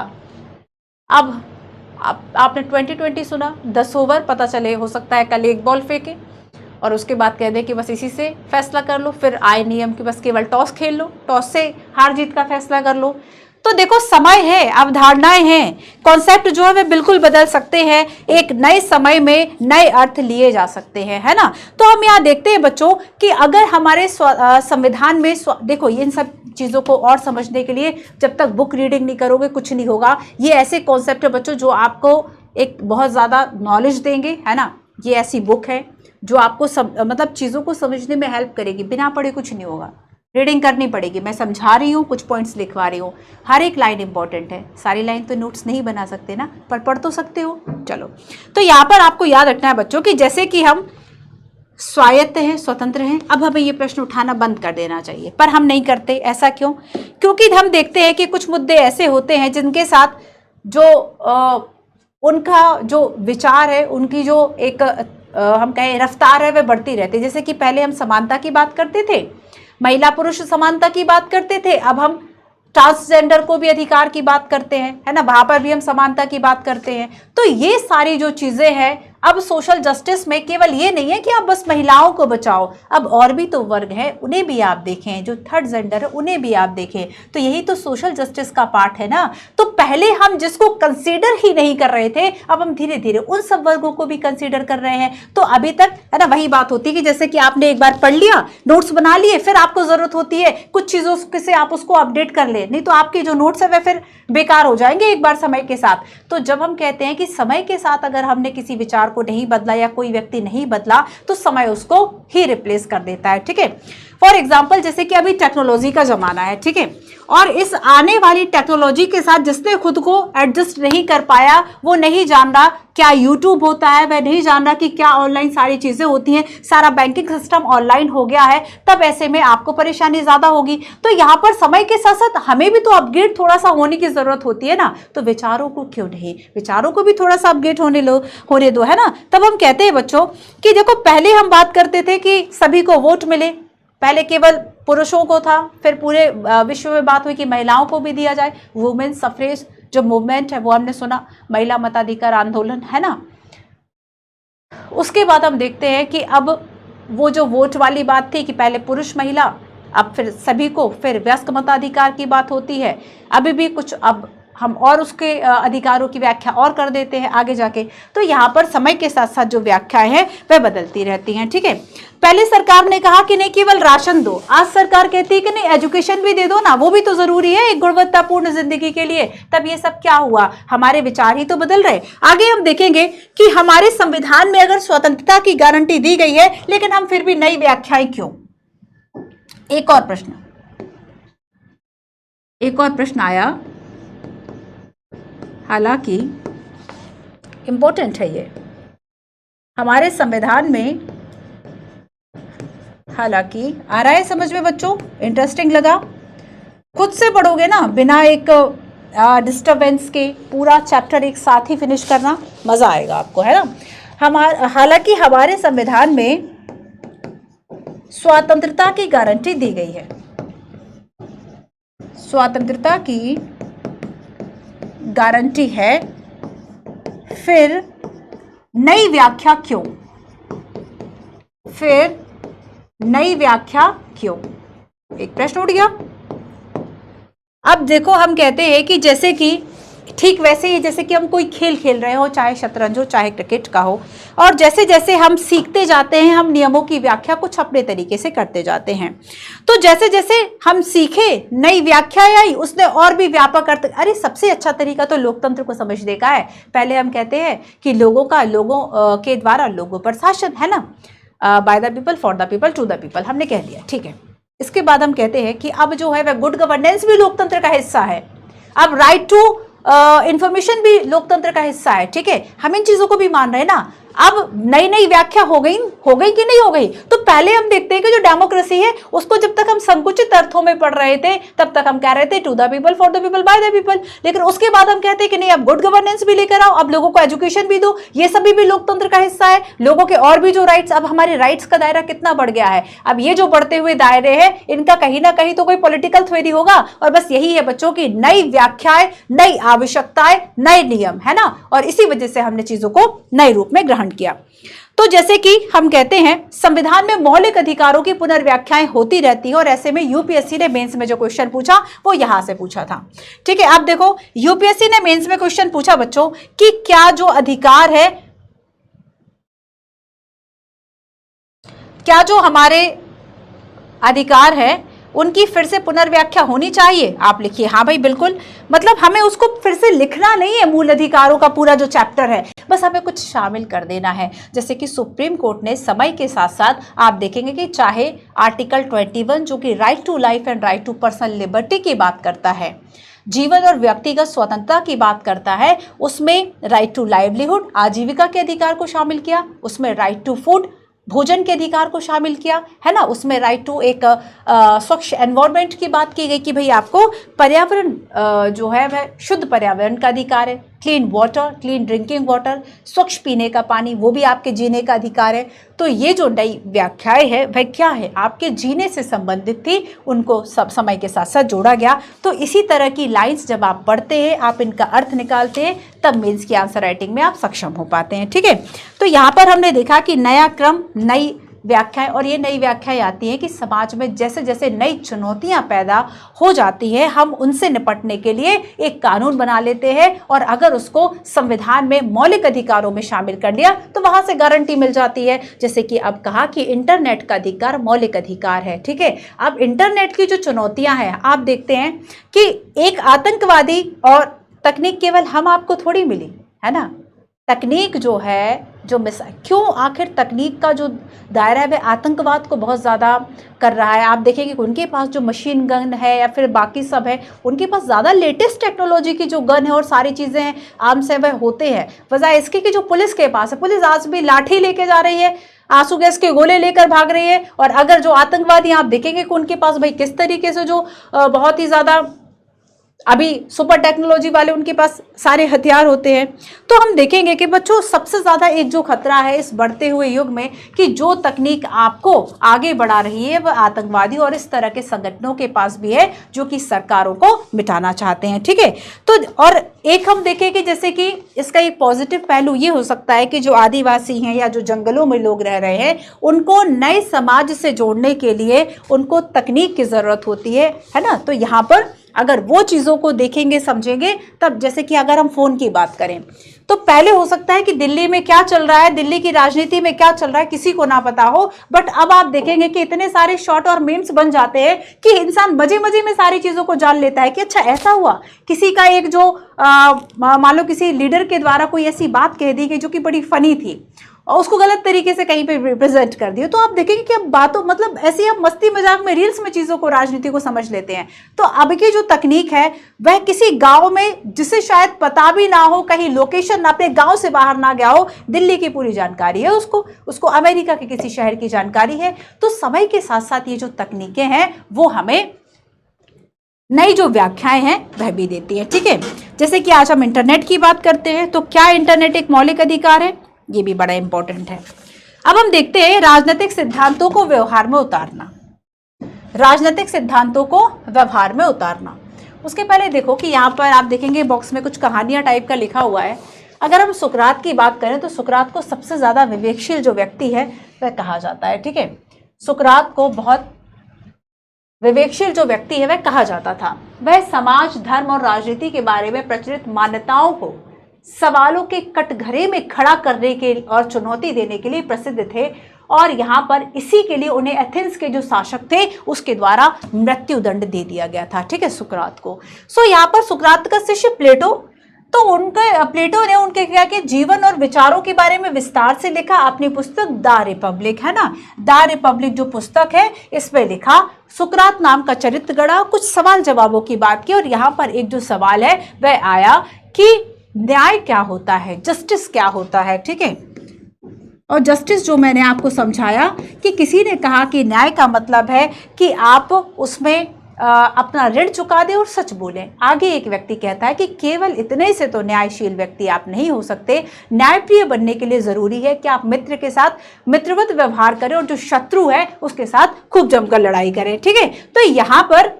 अब आपने 2020 सुना, 10 ओवर, पता चले हो सकता है कल एक बॉल फेंके और उसके बाद कह दे कि बस इसी से फैसला कर लो। फिर आए नियम कि बस केवल टॉस खेल लो, टॉस से हार जीत का फैसला कर लो। तो देखो, समय है, अवधारणाएं हैं, कॉन्सेप्ट जो है वे बिल्कुल बदल सकते हैं। एक नए समय में नए अर्थ लिए जा सकते हैं, है ना। तो हम यहाँ देखते हैं बच्चों कि अगर हमारे संविधान में देखो, इन सब चीज़ों को और समझने के लिए जब तक बुक रीडिंग नहीं करोगे कुछ नहीं होगा। ये ऐसे कॉन्सेप्ट है बच्चों जो आपको एक बहुत ज़्यादा नॉलेज देंगे, है ना। ये ऐसी बुक है जो आपको मतलब चीज़ों को समझने में हेल्प करेगी। बिना पढ़े कुछ नहीं होगा, रीडिंग करनी पड़ेगी। मैं समझा रही हूँ, कुछ पॉइंट्स लिखवा रही हूँ, हर एक लाइन इंपॉर्टेंट है। सारी लाइन तो नोट्स नहीं बना सकते ना, पर पढ़ तो सकते हो। चलो, तो यहाँ पर आपको याद रखना है बच्चों कि जैसे कि हम स्वायत्त हैं, स्वतंत्र हैं, अब हमें ये प्रश्न उठाना बंद कर देना चाहिए, पर हम नहीं करते। ऐसा क्यों? क्योंकि हम देखते हैं कि कुछ मुद्दे ऐसे होते हैं जिनके साथ जो उनका जो विचार है, उनकी जो एक हम कहें रफ्तार है, वह बढ़ती रहती है। जैसे कि पहले हम समानता की बात करते थे, महिला पुरुष समानता की बात करते थे, अब हम ट्रांसजेंडर को भी अधिकार की बात करते हैं, है ना, वहां पर भी हम समानता की बात करते हैं। तो ये सारी जो चीजें हैं, अब सोशल जस्टिस में केवल ये नहीं है कि आप बस महिलाओं को बचाओ, अब और भी तो वर्ग है, उन्हें भी आप देखें, जो थर्ड जेंडर है उन्हें भी आप देखें। तो यही तो सोशल जस्टिस का पार्ट है ना। तो पहले हम जिसको कंसीडर ही नहीं कर रहे थे, अब हम धीरे धीरे उन सब वर्गों को भी कंसीडर कर रहे हैं। तो अभी तक, है ना, वही बात होती है कि जैसे कि आपने एक बार पढ़ लिया, नोट्स बना लिए, फिर आपको जरूरत होती है कुछ चीजों से आप उसको अपडेट कर ले, नहीं तो आपके जो नोट्स है वे फिर बेकार हो जाएंगे एक बार समय के साथ। तो जब हम कहते हैं कि समय के साथ अगर हमने किसी विचार को नहीं बदला या कोई व्यक्ति नहीं बदला, तो समय उसको ही रिप्लेस कर देता है, ठीक है। फॉर एग्जाम्पल जैसे कि अभी टेक्नोलॉजी का जमाना है, ठीक है, और इस आने वाली टेक्नोलॉजी के साथ जिसने खुद को एडजस्ट नहीं कर पाया, वो नहीं जान रहा क्या यूट्यूब होता है, वह नहीं जान रहा कि क्या ऑनलाइन सारी चीजें होती हैं, सारा बैंकिंग सिस्टम ऑनलाइन हो गया है, तब ऐसे में आपको परेशानी ज्यादा होगी। तो यहाँ पर समय के साथ साथ हमें भी तो अपग्रेड थोड़ा सा होने की जरूरत होती है ना, तो विचारों को क्यों नहीं, विचारों को भी थोड़ा सा अपग्रेड होने दो, है ना। तब हम कहते हैं बच्चों कि देखो पहले हम बात करते थे कि सभी को वोट मिले, पहले केवल पुरुषों को था, फिर पूरे विश्व में बात हुई कि महिलाओं को भी दिया जाए, वुमेन सफरेज जो मूवमेंट है वो हमने सुना, महिला मताधिकार आंदोलन, है ना। उसके बाद हम देखते हैं कि अब वो जो वोट वाली बात थी कि पहले पुरुष महिला, अब फिर सभी को, फिर वयस्क मताधिकार की बात होती है, अभी भी कुछ अब हम और उसके अधिकारों की व्याख्या और कर देते हैं आगे जाके। तो यहाँ पर समय के साथ साथ जो व्याख्याएं हैं वह बदलती रहती हैं, ठीक है। पहले सरकार ने कहा कि नहीं केवल राशन दो, आज सरकार कहती है कि नहीं एजुकेशन भी दे दो ना, वो भी तो जरूरी है एक गुणवत्तापूर्ण जिंदगी के लिए। तब ये सब क्या हुआ, हमारे विचार ही तो बदल रहे। आगे हम देखेंगे कि हमारे संविधान में अगर स्वतंत्रता की गारंटी दी गई है, लेकिन हम फिर भी नई व्याख्याएं क्यों। एक और प्रश्न आया, हालांकि इंपॉर्टेंट है ये हमारे संविधान में, हालांकि आ रहा है समझ में बच्चों, इंटरेस्टिंग लगा, खुद से पढ़ोगे ना बिना एक डिस्टरबेंस के, पूरा चैप्टर एक साथ ही फिनिश करना, मजा आएगा आपको, है ना। हालांकि हमारे संविधान में स्वतंत्रता की गारंटी दी गई है, स्वतंत्रता की गारंटी है, फिर नई व्याख्या क्यों, फिर नई व्याख्या क्यों, एक प्रश्न उठ गया। अब देखो हम कहते हैं कि जैसे कि ठीक वैसे ही जैसे कि हम कोई खेल खेल रहे हो, चाहे शतरंज हो चाहे क्रिकेट का हो, और जैसे जैसे हम सीखते जाते हैं हम नियमों की व्याख्या कुछ अपने तरीके से करते जाते हैं। तो जैसे जैसे हम सीखे नई व्याख्या आई, उसने और भी व्यापक अर्थ। अरे सबसे अच्छा तरीका तो लोकतंत्र को समझने का है। पहले हम कहते हैं कि लोगों के द्वारा लोगों पर शासन, है ना, by the people for the people to the people, हमने कह दिया, ठीक है। इसके बाद हम कहते हैं कि अब जो है वह गुड गवर्नेंस भी लोकतंत्र का हिस्सा है, अब राइट टू इंफॉर्मेशन भी लोकतंत्र का हिस्सा है, ठीक है। हम इन चीजों को भी मान रहे हैं ना। अब नई नई व्याख्या हो गई कि नहीं हो गई। तो पहले हम देखते हैं कि जो डेमोक्रेसी है उसको जब तक हम संकुचित अर्थों में पढ़ रहे थे तब तक हम कह रहे थे to the people for the people by the people, लेकिन उसके बाद हम कहते हैं कि नहीं अब गुड गवर्नेंस भी लेकर आओ, अब लोगों को एजुकेशन भी दो, ये सभी भी लोकतंत्र का हिस्सा है। लोगों के और भी जो राइट्स, अब हमारे राइट्स का दायरा कितना बढ़ गया है। अब ये जो बढ़ते हुए दायरे हैं इनका कहीं ना कहीं तो कोई पॉलिटिकल थ्योरी होगा, और बस यही है बच्चों की नई व्याख्याएं, नई आवश्यकताएं, नए नियम, है ना। और इसी वजह से हमने चीजों को नए रूप में ग्रहण किया। तो जैसे कि हम कहते हैं संविधान में मौलिक अधिकारों की पुनर्व्याख्याएं होती रहती है, और ऐसे में यूपीएससी ने मेंस में जो क्वेश्चन पूछा वो यहां से पूछा था, ठीक है। आप देखो यूपीएससी ने मेंस में क्वेश्चन पूछा बच्चों कि क्या जो अधिकार है, क्या जो हमारे अधिकार है उनकी फिर से पुनर्व्याख्या होनी चाहिए। आप लिखिए हाँ भाई बिल्कुल, मतलब हमें उसको फिर से लिखना नहीं है मूल अधिकारों का पूरा जो चैप्टर है, बस हमें कुछ शामिल कर देना है। जैसे कि सुप्रीम कोर्ट ने समय के साथ साथ आप देखेंगे कि चाहे आर्टिकल 21 जो कि right to life and right to personal liberty की बात करता है, जीवन और व्यक्तिगत स्वतंत्रता की बात करता है, उसमें राइट टू लाइवलीहुड आजीविका के अधिकार को शामिल किया, उसमें राइट टू फूड भोजन के अधिकार को शामिल किया, है ना, उसमें राइट टू एक स्वच्छ एनवायरनमेंट की बात की गई कि भाई आपको पर्यावरण जो है वह शुद्ध पर्यावरण का अधिकार है, clean water, clean drinking water, स्वच्छ पीने का पानी, वो भी आपके जीने का अधिकार है। तो ये जो नई व्याख्याएं है वह क्या है, आपके जीने से संबंधित थी, उनको सब समय के साथ साथ जोड़ा गया। तो इसी तरह की लाइंस जब आप पढ़ते हैं, आप इनका अर्थ निकालते हैं, तब मेंस की आंसर राइटिंग में आप सक्षम हो पाते हैं, ठीक है। तो यहाँ पर हमने देखा कि नया क्रम, नई व्याख्याएं, और ये नई व्याख्याएं आती हैं कि समाज में जैसे जैसे नई चुनौतियां पैदा हो जाती हैं, हम उनसे निपटने के लिए एक कानून बना लेते हैं, और अगर उसको संविधान में मौलिक अधिकारों में शामिल कर लिया तो वहां से गारंटी मिल जाती है। जैसे कि अब कहा कि इंटरनेट का अधिकार मौलिक अधिकार है, ठीक है। अब इंटरनेट की जो चुनौतियां हैं, आप देखते हैं कि एक आतंकवादी और तकनीक केवल हम आपको थोड़ी मिली, है ना, तकनीक जो है, जो क्यों आखिर तकनीक का जो दायरा है वह आतंकवाद को बहुत ज़्यादा कर रहा है। आप देखेंगे कि उनके पास जो मशीन गन है या फिर बाकी सब है, उनके पास ज़्यादा लेटेस्ट टेक्नोलॉजी की जो गन है और सारी चीज़ें हैं, आर्म्स है, वह होते हैं। वजह इसकी कि जो पुलिस के पास है, पुलिस आज भी लाठी लेके जा रही है, आंसू गैस के गोले लेकर भाग रही है। और अगर जो आतंकवादी आप देखेंगे कि उनके पास भाई किस तरीके से जो बहुत ही ज़्यादा अभी सुपर टेक्नोलॉजी वाले उनके पास सारे हथियार होते हैं। तो हम देखेंगे कि बच्चों सबसे ज़्यादा एक जो खतरा है इस बढ़ते हुए युग में, कि जो तकनीक आपको आगे बढ़ा रही है वह आतंकवादी और इस तरह के संगठनों के पास भी है जो कि सरकारों को मिटाना चाहते हैं। ठीक है, तो और एक हम देखें कि जैसे कि इसका एक पॉजिटिव पहलू ये हो सकता है कि जो आदिवासी हैं या जो जंगलों में लोग रह रहे हैं, उनको नए समाज से जोड़ने के लिए उनको तकनीक की ज़रूरत होती है ना। तो यहाँ पर अगर वो चीज़ों को देखेंगे समझेंगे तब, जैसे कि अगर हम फ़ोन की बात करें तो पहले हो सकता है कि दिल्ली में क्या चल रहा है, दिल्ली की राजनीति में क्या चल रहा है, किसी को ना पता हो। बट अब आप देखेंगे कि इतने सारे शॉर्ट और मीम्स बन जाते हैं कि इंसान मजे मजे में सारी चीज़ों को जान लेता है कि अच्छा ऐसा हुआ। किसी का एक जो मान लो किसी लीडर के द्वारा कोई ऐसी बात कह दी गई जो कि बड़ी फनी थी और उसको गलत तरीके से कहीं पे रिप्रेजेंट कर दिया, तो आप देखेंगे कि अब बातों मतलब ऐसी आप मस्ती मजाक में रील्स में चीज़ों को, राजनीति को समझ लेते हैं। तो अब की जो तकनीक है वह किसी गांव में जिसे शायद पता भी ना हो, कहीं लोकेशन ना, अपने गांव से बाहर ना गया हो, दिल्ली की पूरी जानकारी है उसको अमेरिका के किसी शहर की जानकारी है। तो समय के साथ साथ ये जो तकनीकें हैं वो हमें नई जो व्याख्याएं हैं वह भी देती है। ठीक है, जैसे कि आज हम इंटरनेट की बात करते हैं, तो क्या इंटरनेट एक मौलिक अधिकार है? ये भी बड़ा इंपॉर्टेंट है। अब हम देखते हैं राजनीतिक सिद्धांतों को व्यवहार में उतारना। राजनीतिक सिद्धांतों को व्यवहार में उतारना, उसके पहले देखो कि यहाँ पर आप देखेंगे बॉक्स में कुछ कहानियां टाइप का लिखा हुआ है। अगर हम सुकरात की बात करें तो सुकरात को सबसे ज्यादा विवेकशील जो व्यक्ति है वह कहा जाता है। ठीक है, सुकरात को बहुत विवेकशील जो व्यक्ति है वह कहा जाता था। वह समाज, धर्म और राजनीति के बारे में प्रचलित मान्यताओं को सवालों के कटघरे में खड़ा करने के और चुनौती देने के लिए प्रसिद्ध थे। और यहाँ पर इसी के लिए उन्हें एथेंस के जो शासक थे उसके द्वारा मृत्यु दंड दे दिया गया था। ठीक है, सुकरात को। सो यहाँ पर सुकरात का शिष्य प्लेटो, तो प्लेटो ने उनके क्या के जीवन और विचारों के बारे में विस्तार से लिखा अपनी पुस्तक द रिपब्लिक, है ना। द रिपब्लिक जो पुस्तक है इसमें लिखा, सुकरात नाम का चरित्र गढ़ा, कुछ सवाल जवाबों की बात की। और यहाँ पर एक जो सवाल है वह आया कि न्याय क्या होता है, जस्टिस क्या होता है। ठीक है, और जस्टिस जो मैंने आपको समझाया कि किसी ने कहा कि न्याय का मतलब है कि आप उसमें अपना ऋण चुका दें और सच बोलें। आगे एक व्यक्ति कहता है कि केवल इतने से तो न्यायशील व्यक्ति आप नहीं हो सकते, न्यायप्रिय बनने के लिए जरूरी है कि आप मित्र के साथ मित्रवत व्यवहार करें और जो शत्रु है उसके साथ खूब जमकर लड़ाई करें। ठीक है, तो यहाँ पर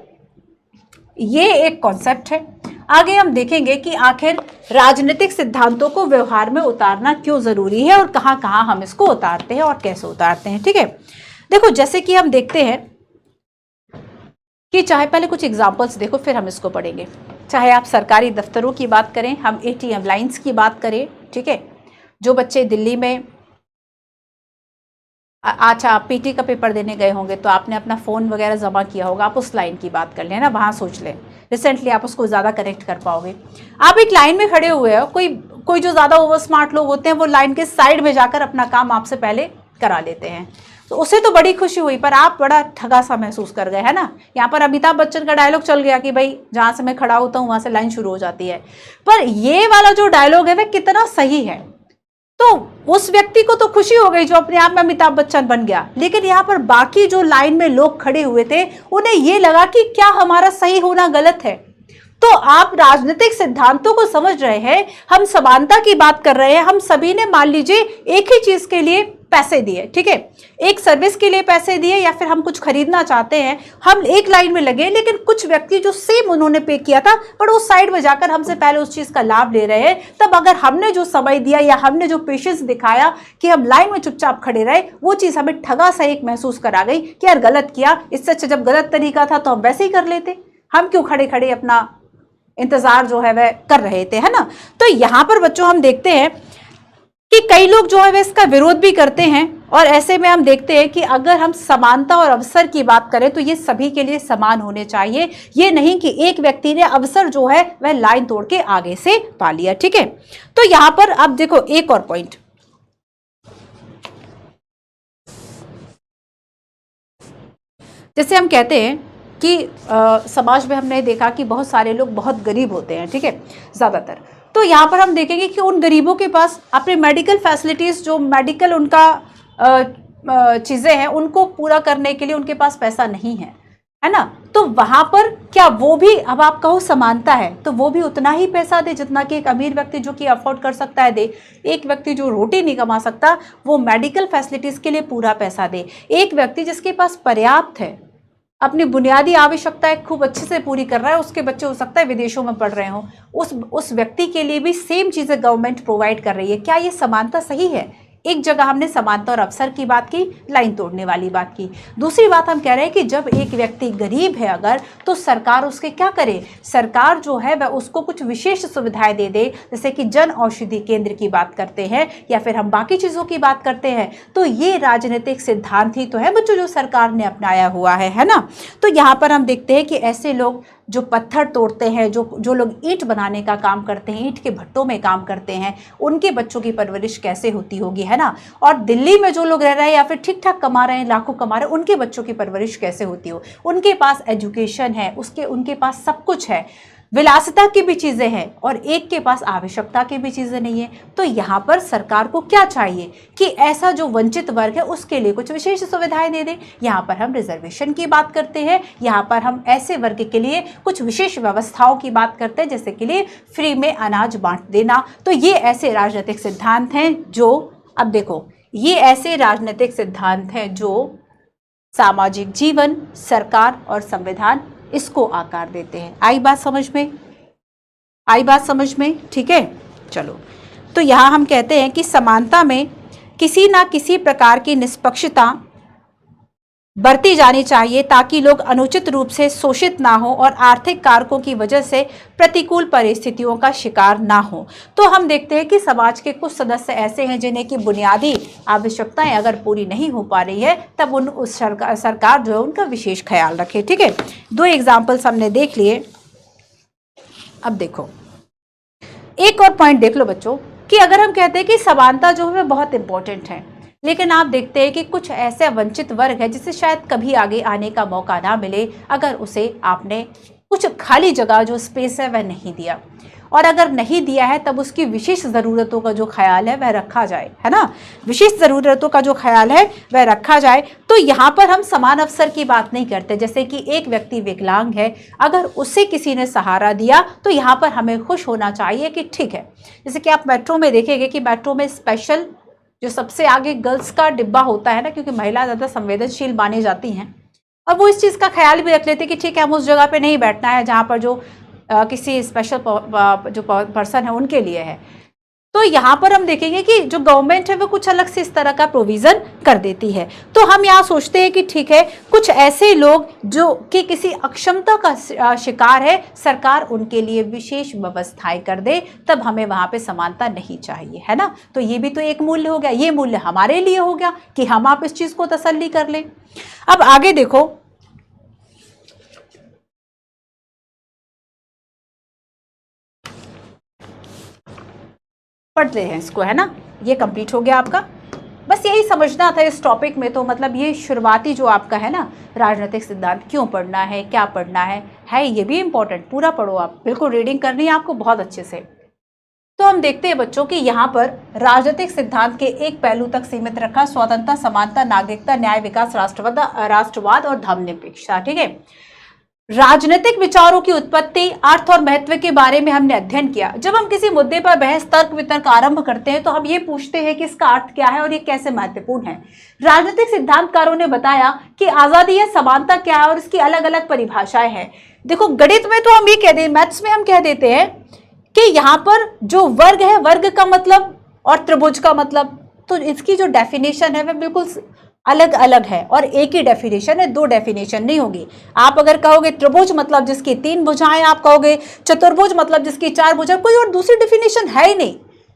ये एक कॉन्सेप्ट है। आगे हम देखेंगे कि आखिर राजनीतिक सिद्धांतों को व्यवहार में उतारना क्यों जरूरी है और कहाँ कहाँ हम इसको उतारते हैं और कैसे उतारते हैं। ठीक है, देखो जैसे कि हम देखते हैं कि चाहे पहले कुछ एग्जांपल्स देखो फिर हम इसको पढ़ेंगे। चाहे आप सरकारी दफ्तरों की बात करें, हम एटीएम लाइंस की बात करें। ठीक है, जो बच्चे दिल्ली में अच्छा आप पीटी का पेपर देने गए होंगे तो आपने अपना फ़ोन वगैरह जमा किया होगा, आप उस लाइन की बात कर लें ना, वहाँ सोच लें, रिसेंटली आप उसको ज़्यादा कनेक्ट कर पाओगे। आप एक लाइन में खड़े हुए हो, कोई जो ज़्यादा ओवर स्मार्ट लोग होते हैं वो लाइन के साइड में जाकर अपना काम आपसे पहले करा लेते हैं, तो उसे तो बड़ी खुशी हुई पर आप बड़ा ठगा सा महसूस कर गए, है ना। यहाँ पर अमिताभ बच्चन का डायलॉग चल गया कि भाई जहाँ से मैं खड़ा होता हूँ वहाँ से लाइन शुरू हो जाती है। पर ये वाला जो डायलॉग है वह कितना सही है, तो उस व्यक्ति को तो खुशी हो गई जो अपने आप में अमिताभ बच्चन बन गया, लेकिन यहाँ पर बाकी जो लाइन में लोग खड़े हुए थे उन्हें ये लगा कि क्या हमारा सही होना गलत है। तो आप राजनीतिक सिद्धांतों को समझ रहे हैं, हम समानता की बात कर रहे हैं, हम सभी ने मान लीजिए एक ही चीज के लिए पैसे दिए, ठीक है, एक सर्विस के लिए पैसे दिए या फिर हम कुछ खरीदना चाहते हैं, हम एक लाइन में लगे, लेकिन कुछ व्यक्ति जो सेम उन्होंने पे किया था पर उस साइड में जाकर हमसे पहले उस चीज का लाभ ले रहे हैं, तब अगर हमने जो समय दिया या हमने जो पेशेंस दिखाया कि हम लाइन में चुपचाप खड़े रहे, वो चीज हमें ठगा सा एक महसूस करा गई कि यार गलत किया, इससे अच्छा जब गलत तरीका था तो हम वैसे ही कर लेते, हम क्यों खड़े खड़े अपना इंतजार जो है वह कर रहे थे, है ना। तो यहां पर बच्चों हम देखते हैं कि कई लोग जो है वह इसका विरोध भी करते हैं और ऐसे में हम देखते हैं कि अगर हम समानता और अवसर की बात करें तो ये सभी के लिए समान होने चाहिए, ये नहीं कि एक व्यक्ति ने अवसर जो है वह लाइन तोड़ के आगे से पा लिया। ठीक है, तो यहां पर अब देखो एक और पॉइंट, जैसे हम कहते हैं कि समाज में हमने देखा कि बहुत सारे लोग बहुत गरीब होते हैं, ठीक है, ज्यादातर। तो यहाँ पर हम देखेंगे कि उन गरीबों के पास अपने मेडिकल फैसिलिटीज, जो मेडिकल उनका चीजें हैं, उनको पूरा करने के लिए उनके पास पैसा नहीं है ना। तो वहां पर क्या वो भी, अब आप कहो समानता है, तो वो भी उतना ही पैसा दे जितना कि एक अमीर व्यक्ति जो कि अफोर्ड कर सकता है दे। एक व्यक्ति जो रोटी नहीं कमा सकता वो मेडिकल फैसिलिटीज के लिए पूरा पैसा दे। एक व्यक्ति जिसके पास पर्याप्त है, अपनी बुनियादी आवश्यकताएं खूब अच्छे से पूरी कर रहा है, उसके बच्चे हो सकता है विदेशों में पढ़ रहे हो, उस व्यक्ति के लिए भी सेम चीजें गवर्नमेंट प्रोवाइड कर रही है। क्या ये समानता सही है? एक जगह हमने समानता और अवसर की बात की, लाइन तोड़ने वाली बात की। दूसरी बात हम कह रहे हैं कि जब एक व्यक्ति गरीब है अगर, तो सरकार उसके क्या करे? सरकार जो है वह उसको कुछ विशेष सुविधाएं दे दे, जैसे कि जन औषधि केंद्र की बात करते हैं या फिर हम बाकी चीजों की बात करते हैं। तो ये राजनीतिक सिद्धांत ही तो है बच्चों जो सरकार ने अपनाया हुआ है ना। तो यहाँ पर हम देखते हैं कि ऐसे लोग जो पत्थर तोड़ते हैं, जो लोग ईंट बनाने का काम करते हैं, ईंट के भट्टों में काम करते हैं, उनके बच्चों की परवरिश कैसे होती होगी, है ना। और दिल्ली में जो लोग रह रहे हैं या फिर ठीक ठाक कमा रहे हैं, लाखों कमा रहे हैं, उनके बच्चों की परवरिश कैसे होती हो। उनके पास एजुकेशन है, उनके पास सब कुछ है, विलासिता की भी चीजें हैं, और एक के पास आवश्यकता की भी चीजें नहीं है। तो यहाँ पर सरकार को क्या चाहिए कि ऐसा जो वंचित वर्ग है उसके लिए कुछ विशेष सुविधाएं दे दे। यहाँ पर हम रिजर्वेशन की बात करते हैं, यहाँ पर हम ऐसे वर्ग के लिए कुछ विशेष व्यवस्थाओं की बात करते हैं, जैसे के लिए फ्री में अनाज बांट देना। तो ये ऐसे राजनीतिक सिद्धांत हैं जो, अब देखो, ये ऐसे राजनीतिक सिद्धांत हैं जो सामाजिक जीवन, सरकार और संविधान इसको आकार देते हैं। आई बात समझ में? आई बात समझ में? ठीक है, चलो। तो यहां हम कहते हैं कि समानता में किसी ना किसी प्रकार की निष्पक्षता बरती जानी चाहिए ताकि लोग अनुचित रूप से शोषित ना हो और आर्थिक कारकों की वजह से प्रतिकूल परिस्थितियों का शिकार ना हो। तो हम देखते हैं कि समाज के कुछ सदस्य ऐसे हैं जिन्हें की बुनियादी आवश्यकताएं अगर पूरी नहीं हो पा रही है, तब उस सरकार जो है उनका विशेष ख्याल रखे। ठीक है, 2 एग्जाम्पल्स हमने देख लिए। अब देखो एक और पॉइंट देख लो बच्चों, कि अगर हम कहते हैं कि समानता जो है बहुत इंपॉर्टेंट है, लेकिन आप देखते हैं कि कुछ ऐसे वंचित वर्ग है जिसे शायद कभी आगे आने का मौका ना मिले अगर उसे आपने कुछ खाली जगह जो स्पेस है वह नहीं दिया, और अगर नहीं दिया है तब उसकी विशेष ज़रूरतों का जो ख्याल है वह रखा जाए, है ना। विशेष ज़रूरतों का जो ख्याल है वह रखा जाए। तो यहाँ पर हम समान अवसर की बात नहीं करते। जैसे कि एक व्यक्ति विकलांग है, अगर उसे किसी ने सहारा दिया तो यहाँ पर हमें खुश होना चाहिए कि ठीक है। जैसे कि आप मेट्रो में देखेंगे कि मेट्रो में स्पेशल जो सबसे आगे गर्ल्स का डिब्बा होता है ना, क्योंकि महिला ज़्यादा संवेदनशील मानी जाती हैं, और वो इस चीज़ का ख्याल भी रख लेते कि ठीक है हम उस जगह पे नहीं बैठना है जहाँ पर जो किसी स्पेशल जो पर्सन है उनके लिए है। तो यहाँ पर हम देखेंगे कि जो गवर्नमेंट है वो कुछ अलग से इस तरह का प्रोविज़न कर देती है। तो हम यहाँ सोचते हैं कि ठीक है, कुछ ऐसे लोग जो कि किसी अक्षमता का शिकार है, सरकार उनके लिए विशेष व्यवस्थाएं कर दे, तब हमें वहाँ पे समानता नहीं चाहिए, है ना। तो ये भी तो एक मूल्य हो गया, ये मूल्य हमारे लिए हो गया कि हम आप इस चीज़ को तसल्ली कर लें। अब आगे देखो, पढ़ते हैं इसको, है ना। ये कंप्लीट हो गया आपका। बस यही समझना था इस टॉपिक में। तो मतलब ये शुरुआती जो आपका है ना राजनीतिक सिद्धांत, क्यों पढ़ना है, क्या पढ़ना है ये भी इंपॉर्टेंट। पूरा पढ़ो आप, बिल्कुल रीडिंग करनी है आपको बहुत अच्छे से। तो हम देखते हैं बच्चों कि यहाँ पर राजनीतिक सिद्धांत के एक पहलू तक सीमित रखा, स्वतंत्रता, समानता, नागरिकता, न्याय, विकास, राष्ट्रवाद और धर्मनिरपेक्षता। ठीक है, राजनीतिक विचारों की उत्पत्ति, अर्थ और महत्व के बारे में हमने अध्ययन किया। जब हम किसी मुद्दे पर बहस, तर्क वितर्क आरंभ करते हैं तो हम ये पूछते हैं कि इसका अर्थ क्या है और ये कैसे महत्वपूर्ण है। राजनीतिक सिद्धांतकारों ने बताया कि आजादी या समानता क्या है और इसकी अलग अलग परिभाषाएं हैं। देखो गणित में तो हम ये कह दें, मैथ्स में हम कह देते हैं कि यहाँ पर जो वर्ग है, वर्ग का मतलब और त्रिभुज का मतलब, तो इसकी जो डेफिनेशन है वह बिल्कुल अलग अलग है, और एक ही डेफिनेशन है, 2 डेफिनेशन नहीं होगी। आप अगर कहोगे त्रिभुज मतलब जिसकी 3 भुजाएं, आप कहोगे चतुर्भुज मतलब जिसकी 4 भुजाएं, कोई और दूसरी डेफिनेशन है ही नहीं।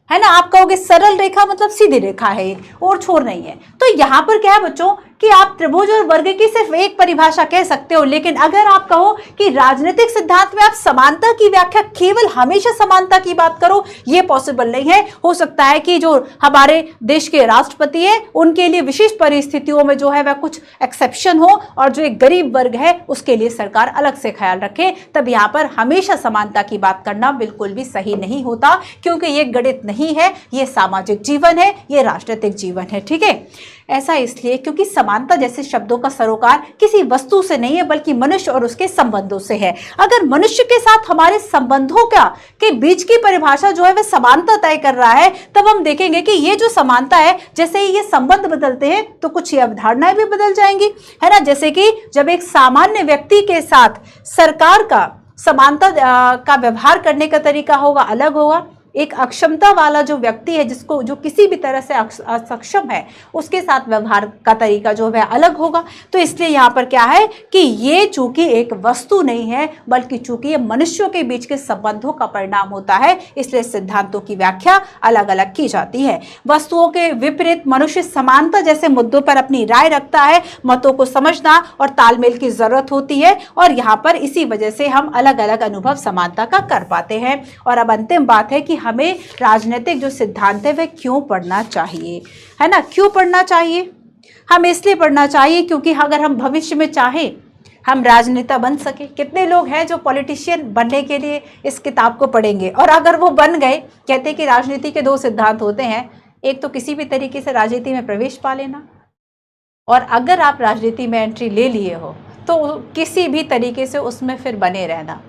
है ना। आप कहोगे सरल रेखा मतलब सीधी रेखा है, और छोर नहीं है। तो यहां पर क्या है बच्चों कि आप त्रिभुज और वर्ग की सिर्फ एक परिभाषा कह सकते हो, लेकिन अगर आप कहो कि राजनीतिक सिद्धांत में आप समानता की व्याख्या केवल हमेशा समानता की बात करो, यह पॉसिबल नहीं है। हो सकता है कि जो हमारे देश के राष्ट्रपति है उनके लिए विशेष परिस्थितियों में जो है वह कुछ एक्सेप्शन हो, और जो एक गरीब वर्ग है उसके लिए सरकार अलग से ख्याल रखे। तब यहां पर हमेशा समानता की बात करना बिल्कुल भी सही नहीं होता, क्योंकि यह गणित नहीं है, यह सामाजिक जीवन है, यह राजनीतिक जीवन है। ठीक है, ऐसा इसलिए क्योंकि समानता जैसे शब्दों का सरोकार किसी वस्तु से नहीं है, बल्कि मनुष्य और उसके संबंधों से है। अगर मनुष्य के साथ हमारे संबंधों के बीच की परिभाषा जो है वह समानता तय कर रहा है, तब हम देखेंगे कि ये जो समानता है, जैसे ही ये संबंध बदलते हैं तो कुछ ये अवधारणाएं भी बदल जाएंगी, है ना। जैसे कि जब एक सामान्य व्यक्ति के साथ सरकार का समानता का व्यवहार करने का तरीका होगा, अलग होगा। एक अक्षमता वाला जो व्यक्ति है, जिसको जो किसी भी तरह से असक्षम है, उसके साथ व्यवहार का तरीका जो है अलग होगा। तो इसलिए यहाँ पर क्या है कि ये चूंकि एक वस्तु नहीं है, बल्कि चूंकि ये मनुष्यों के बीच के संबंधों का परिणाम होता है, इसलिए सिद्धांतों की व्याख्या अलग अलग की जाती है। वस्तुओं के विपरीत मनुष्य समानता जैसे मुद्दों पर अपनी राय रखता है। मतों को समझना और तालमेल की जरूरत होती है, और यहाँ पर इसी वजह से हम अलग अलग अनुभव समानता का कर पाते हैं। और अब अंतिम बात है कि हमें राजनीतिक जो सिद्धांत है वह क्यों पढ़ना चाहिए, है ना। क्यों पढ़ना चाहिए? हम इसलिए पढ़ना चाहिए क्योंकि अगर हम भविष्य में चाहें हम राजनेता बन सके। कितने लोग हैं जो पॉलिटिशियन बनने के लिए इस किताब को पढ़ेंगे, और अगर वो बन गए, कहते हैं कि राजनीति के दो सिद्धांत होते हैं, एक तो किसी भी तरीके से राजनीति में प्रवेश पा लेना, और अगर आप राजनीति में एंट्री ले लिए हो तो किसी भी तरीके से उसमें फिर बने रहना,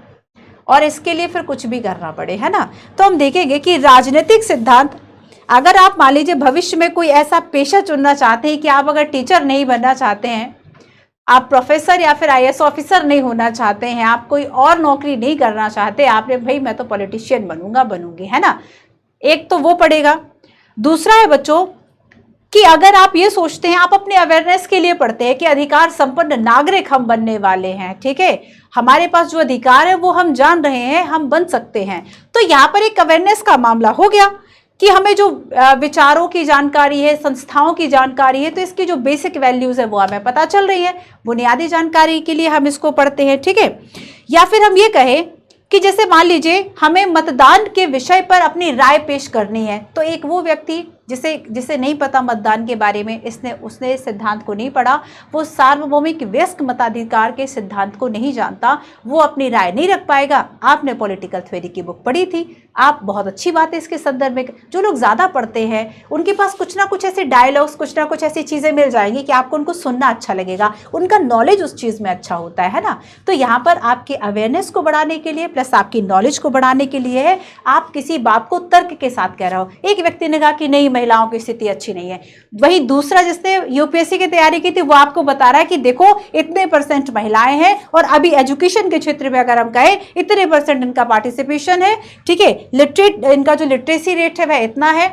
और इसके लिए फिर कुछ भी करना पड़े, है ना। तो हम देखेंगे कि राजनीतिक सिद्धांत, अगर आप मान लीजिए भविष्य में कोई ऐसा पेशा चुनना चाहते हैं कि आप अगर टीचर नहीं बनना चाहते हैं, आप प्रोफेसर या फिर आईएएस ऑफिसर नहीं होना चाहते हैं, आप कोई और नौकरी नहीं करना चाहते, आपने भाई मैं तो पॉलिटिशियन बनूंगा बनूंगी, है ना। एक तो वो पड़ेगा। दूसरा है बच्चों कि अगर आप ये सोचते हैं, आप अपने अवेयरनेस के लिए पढ़ते हैं कि अधिकार संपन्न नागरिक हम बनने वाले हैं, ठीक है, हमारे पास जो अधिकार है वो हम जान रहे हैं, हम बन सकते हैं। तो यहाँ पर एक अवेयरनेस का मामला हो गया कि हमें जो विचारों की जानकारी है, संस्थाओं की जानकारी है, तो इसकी जो बेसिक वैल्यूज है वो हमें पता चल रही है। बुनियादी जानकारी के लिए हम इसको पढ़ते हैं, ठीक है। या फिर हम ये कहें कि जैसे मान लीजिए हमें मतदान के विषय पर अपनी राय पेश करनी है, तो एक वो व्यक्ति जिसे नहीं पता मतदान के बारे में, उसने इस सिद्धांत को नहीं पढ़ा, वो सार्वभौमिक वयस्क मताधिकार के सिद्धांत को नहीं जानता, वो अपनी राय नहीं रख पाएगा। आपने पॉलिटिकल थ्योरी की बुक पढ़ी थी, आप बहुत अच्छी बात है इसके संदर्भ में। जो लोग ज़्यादा पढ़ते हैं उनके पास कुछ ना कुछ ऐसे डायलॉग्स, कुछ ना कुछ ऐसी चीज़ें मिल जाएंगी कि आपको उनको सुनना अच्छा लगेगा, उनका नॉलेज उस चीज़ में अच्छा होता है ना। तो यहाँ पर आपके अवेयरनेस को बढ़ाने के लिए प्लस आपकी नॉलेज को बढ़ाने के लिए है, आप किसी बात को तर्क के साथ कह रहे हो। एक व्यक्ति ने कहा कि नहीं महिलाओं की स्थिति अच्छी नहीं है, वही दूसरा जिसने यूपीएससी की तैयारी की थी वो आपको बता रहा है कि देखो इतने % महिलाएं हैं, और अभी एजुकेशन के क्षेत्र में अगर हम कहें इतने % इनका पार्टिसिपेशन है, ठीक है, इनका जो लिटरेसी रेट है वह इतना है,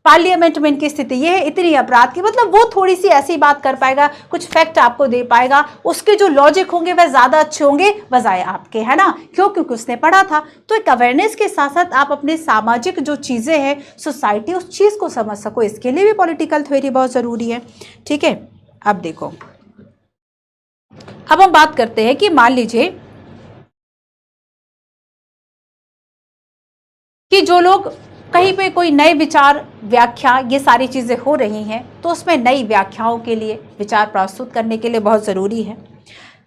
पार्लियामेंट में इनकी स्थिति ये है, इतनी अपराध की, मतलब वो थोड़ी सी ऐसी बात कर पाएगा, कुछ फैक्ट आपको दे पाएगा, उसके जो लॉजिक होंगे वह ज्यादा अच्छे होंगे बजाय आपके, है ना। क्यों? क्योंकि उसने पढ़ा था। तो एक अवेयरनेस के साथ साथ आप अपने सामाजिक जो चीजें हैं, सोसाइटी, उस चीज को समझ सको, इसके लिए भी पॉलिटिकल थ्योरी बहुत जरूरी है, ठीक है। अब देखो, अब हम बात करते हैं कि मान लीजिए कि जो लोग कहीं पे कोई नए विचार, व्याख्या, ये सारी चीज़ें हो रही हैं, तो उसमें नई व्याख्याओं के लिए, विचार प्रस्तुत करने के लिए बहुत ज़रूरी है।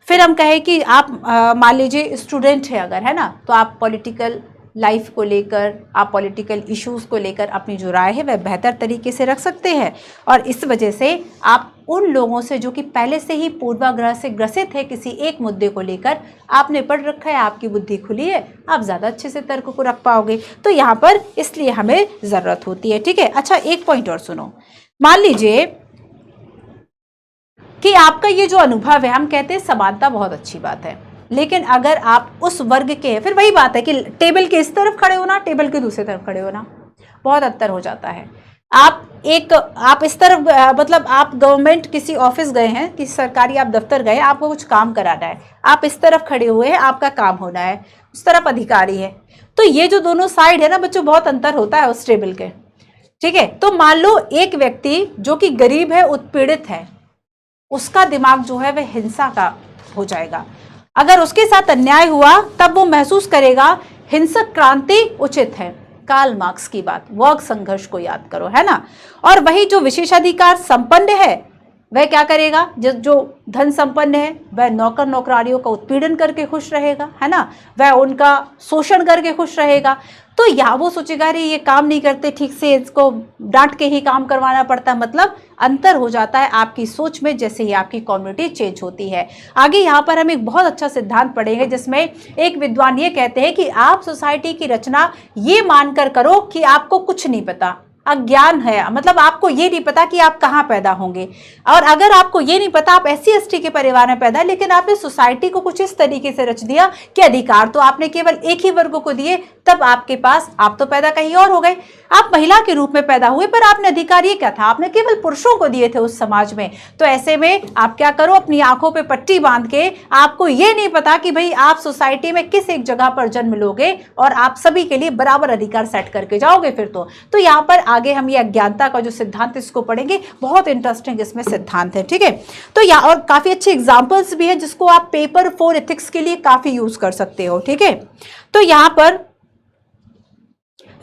फिर हम कहें कि आप मान लीजिए स्टूडेंट है अगर, है ना, तो आप पॉलिटिकल लाइफ को लेकर, आप पॉलिटिकल इश्यूज़ को लेकर अपनी जो राय है वह बेहतर तरीके से रख सकते हैं। और इस वजह से आप उन लोगों से जो कि पहले से ही पूर्वाग्रह से ग्रसित है किसी एक मुद्दे को लेकर, आपने पढ़ रखा है, आपकी बुद्धि खुली है, आप ज़्यादा अच्छे से तर्क को रख पाओगे। तो यहाँ पर इसलिए हमें ज़रूरत होती है, ठीक है। अच्छा, एक पॉइंट और सुनो। मान लीजिए कि आपका ये जो अनुभव है, हम कहते हैं समानता बहुत अच्छी बात है, लेकिन अगर आप उस वर्ग के हैं, फिर वही बात है कि टेबल के इस तरफ खड़े होना, टेबल के दूसरी तरफ खड़े होना, बहुत अंतर हो जाता है। आप इस तरफ, मतलब आप गवर्नमेंट किसी ऑफिस गए हैं, किसी सरकारी आप दफ्तर गए, आपको कुछ काम कराना है, आप इस तरफ खड़े हुए हैं, आपका काम होना है, उस तरफ अधिकारी है, तो ये जो दोनों साइड है ना बच्चों, बहुत अंतर होता है उस टेबल के, ठीक है। तो मान लो एक व्यक्ति जो कि गरीब है, उत्पीड़ित है, उसका दिमाग जो है वह हिंसा का हो जाएगा। अगर उसके साथ अन्याय हुआ तब वो महसूस करेगा हिंसक क्रांति उचित है। कार्ल मार्क्स की बात, वर्ग संघर्ष को याद करो, है ना। और वही जो विशेषाधिकार संपन्न है वह क्या करेगा, जो धन संपन्न है वह नौकर नौकरानियों का उत्पीड़न करके खुश रहेगा, है ना, वह उनका शोषण करके खुश रहेगा। तो यहाँ वो सोचेगा अरे ये काम नहीं करते ठीक से, इसको डांट के ही काम करवाना पड़ता है। मतलब अंतर हो जाता है आपकी सोच में जैसे ही आपकी कम्युनिटी चेंज होती है। आगे यहाँ पर हम एक बहुत अच्छा सिद्धांत पढ़ेंगे जिसमें एक विद्वान ये कहते हैं कि आप सोसाइटी की रचना ये मानकर करो कि आपको कुछ नहीं पता, अज्ञान है, मतलब आपको ये नहीं पता कि आप कहाँ पैदा होंगे। और अगर आपको ये नहीं पता आप SC ST के परिवार में पैदा, लेकिन आपने सोसाइटी को कुछ इस तरीके से रच दिया कि अधिकार तो आपने केवल एक ही वर्ग को दिए, तब आपके पास, आप तो पैदा कहीं और हो गए। आप महिला के रूप में पैदा हुए पर आपने अधिकार ये क्या था, आपने केवल पुरुषों को दिए थे उस समाज में। तो ऐसे में आप क्या करो, अपनी आंखों पे पट्टी बांध के, आपको ये नहीं पता कि भाई आप सोसाइटी में किस एक जगह पर जन्म लोगे और आप सभी के लिए बराबर अधिकार सेट करके जाओगे फिर तो यहाँ पर आगे हम ये अज्ञानता का जो सिद्धांत इसको पढ़ेंगे, बहुत इंटरेस्टिंग इसमें सिद्धांत है, ठीक है। तो यहाँ और काफी अच्छे एग्जाम्पल्स भी है जिसको आप पेपर 4 एथिक्स के लिए काफी यूज कर सकते हो, ठीक है। तो यहाँ पर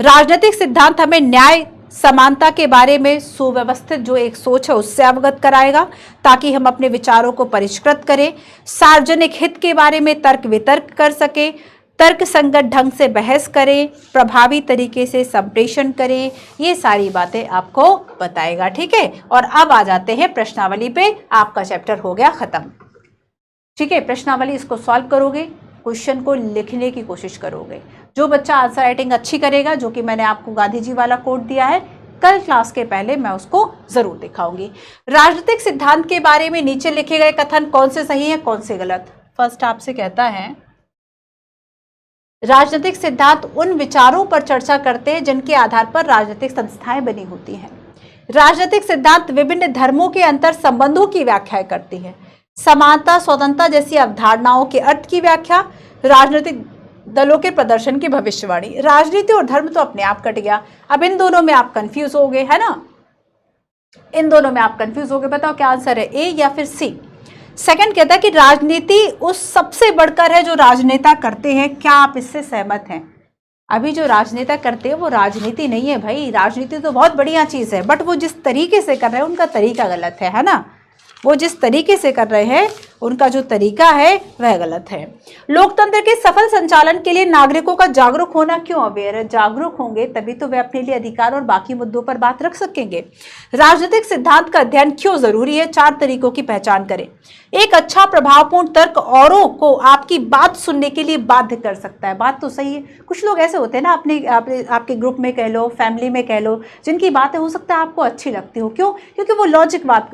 राजनीतिक सिद्धांत हमें न्याय समानता के बारे में सुव्यवस्थित जो एक सोच है उससे अवगत कराएगा ताकि हम अपने विचारों को परिष्कृत करें, सार्वजनिक हित के बारे में तर्क वितर्क कर सके, तर्क संगत ढंग से बहस करें, प्रभावी तरीके से संप्रेषण करें, ये सारी बातें आपको बताएगा, ठीक है। और अब आ जाते हैं प्रश्नावली पे, आपका चैप्टर हो गया खत्म, ठीक है। प्रश्नावली इसको सॉल्व करोगे, क्वेश्चन को लिखने की कोशिश करोगे। जो बच्चा आंसर राइटिंग अच्छी करेगा, जो कि मैंने आपको गांधी जी वाला कोड दिया है, कल क्लास के पहले मैं उसको जरूर दिखाऊंगी। राजनीतिक सिद्धांत के बारे में नीचे लिखे गए कथन कौन से सही है कौन से गलत। फर्स्ट आपसे कहता है राजनीतिक सिद्धांत उन विचारों पर चर्चा करते हैं जिनके आधार पर राजनीतिक संस्थाएं बनी होती हैं। राजनीतिक सिद्धांत विभिन्न धर्मों के अंतर संबंधों की व्याख्या करती है। समानता स्वतंत्रता जैसी अवधारणाओं के अर्थ की व्याख्या, राजनीतिक दलों के प्रदर्शन की भविष्यवाणी। राजनीति और धर्म तो अपने आप कट गया, अब इन दोनों में आप कंफ्यूज हो गए, है ना, इन दोनों में आप कंफ्यूज हो गए। बताओ क्या आंसर है, ए या फिर सी। सेकंड कहता है कि राजनीति उस सबसे बढ़कर है जो राजनेता करते हैं। क्या आप इससे सहमत हैं? अभी जो राजनेता करते हैं वो राजनीति नहीं है भाई, राजनीति तो बहुत बढ़िया चीज है, बट वो जिस तरीके से कर रहे हैं उनका तरीका गलत है ना। वो जिस तरीके से कर रहे हैं उनका जो तरीका है वह गलत है। लोकतंत्र के सफल संचालन के लिए नागरिकों का जागरूक होना क्यों अवेयर है? जागरूक होंगे तभी तो वे अपने लिए अधिकार और बाकी मुद्दों पर बात रख सकेंगे। राजनीतिक सिद्धांत का अध्ययन क्यों जरूरी है? 4 तरीकों की पहचान करें। एक अच्छा प्रभावपूर्ण तर्क औरों को आपकी बात सुनने के लिए बाध्य कर सकता है। बात तो सही है, कुछ लोग ऐसे होते हैं ना आपके ग्रुप में कह लो, फैमिली में कह लो, जिनकी बातें हो सकता है आपको अच्छी लगती हो। क्यों? क्योंकि वो लॉजिक बात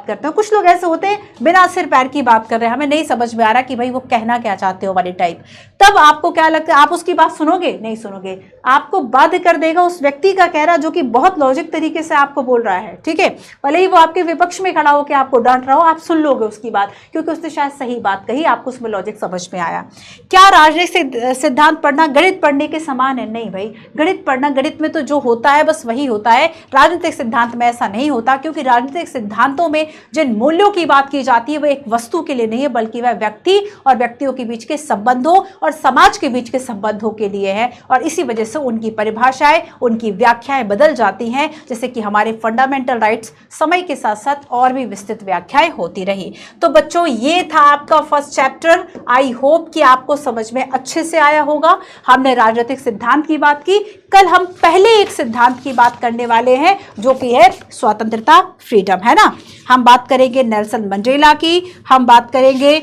करते हैं। कुछ लोग ऐसे होते हैं बिना सिर पैर की बात कर रहे हैं, हमें नहीं समझ में आ रहा कि भाई वो कहना क्या चाहते हो वाली टाइप। तब आपको क्या लगता है, आप उसकी बात सुनोगे? नहीं सुनोगे, आपको बाध्य कर देगा उस व्यक्ति का कहना जो कि बहुत लॉजिक तरीके से आपको बोल रहा है, ठीक है। भले ही वो आपके विपक्ष में खड़ा हो के आपको डांट रहा हो, आप सुन लोगे उसकी बात क्योंकि उसने शायद सही बात कही, आपको उसमें लॉजिक समझ में आया। क्या राजनीतिक सिद्धांत पढ़ना गणित पढ़ने के समान है? नहीं भाई, गणित पढ़ना, गणित में तो जो होता है बस वही होता है, राजनीतिक सिद्धांत में ऐसा नहीं होता। क्योंकि राजनीतिक सिद्धांतों में जिन मूल्यों की बात की जाती है वो एक वस्तु के लिए नहीं है, बल्कि वह व्यक्ति और व्यक्तियों के बीच के संबंधों और समाज के बीच के संबंधों के लिए है। और इसी वजह से उनकी परिभाषाएं, उनकी व्याख्याएं बदल जाती हैं। जैसे कि हमारे फंडामेंटल राइट्स समय के साथ साथ और भी विस्तृत व्याख्याएं होती रही। तो बच्चों ये था आपका फर्स्ट चैप्टर। आई होप कि आपको समझ में अच्छे से आया होगा। हमने राजनीतिक सिद्धांत की बात की, कल हम पहले एक सिद्धांत की बात करने वाले हैं जो कि है स्वतंत्रता, फ्रीडम, है ना। हम बात करेंगे नेल्सन मंडेला की, हम बात करेंगे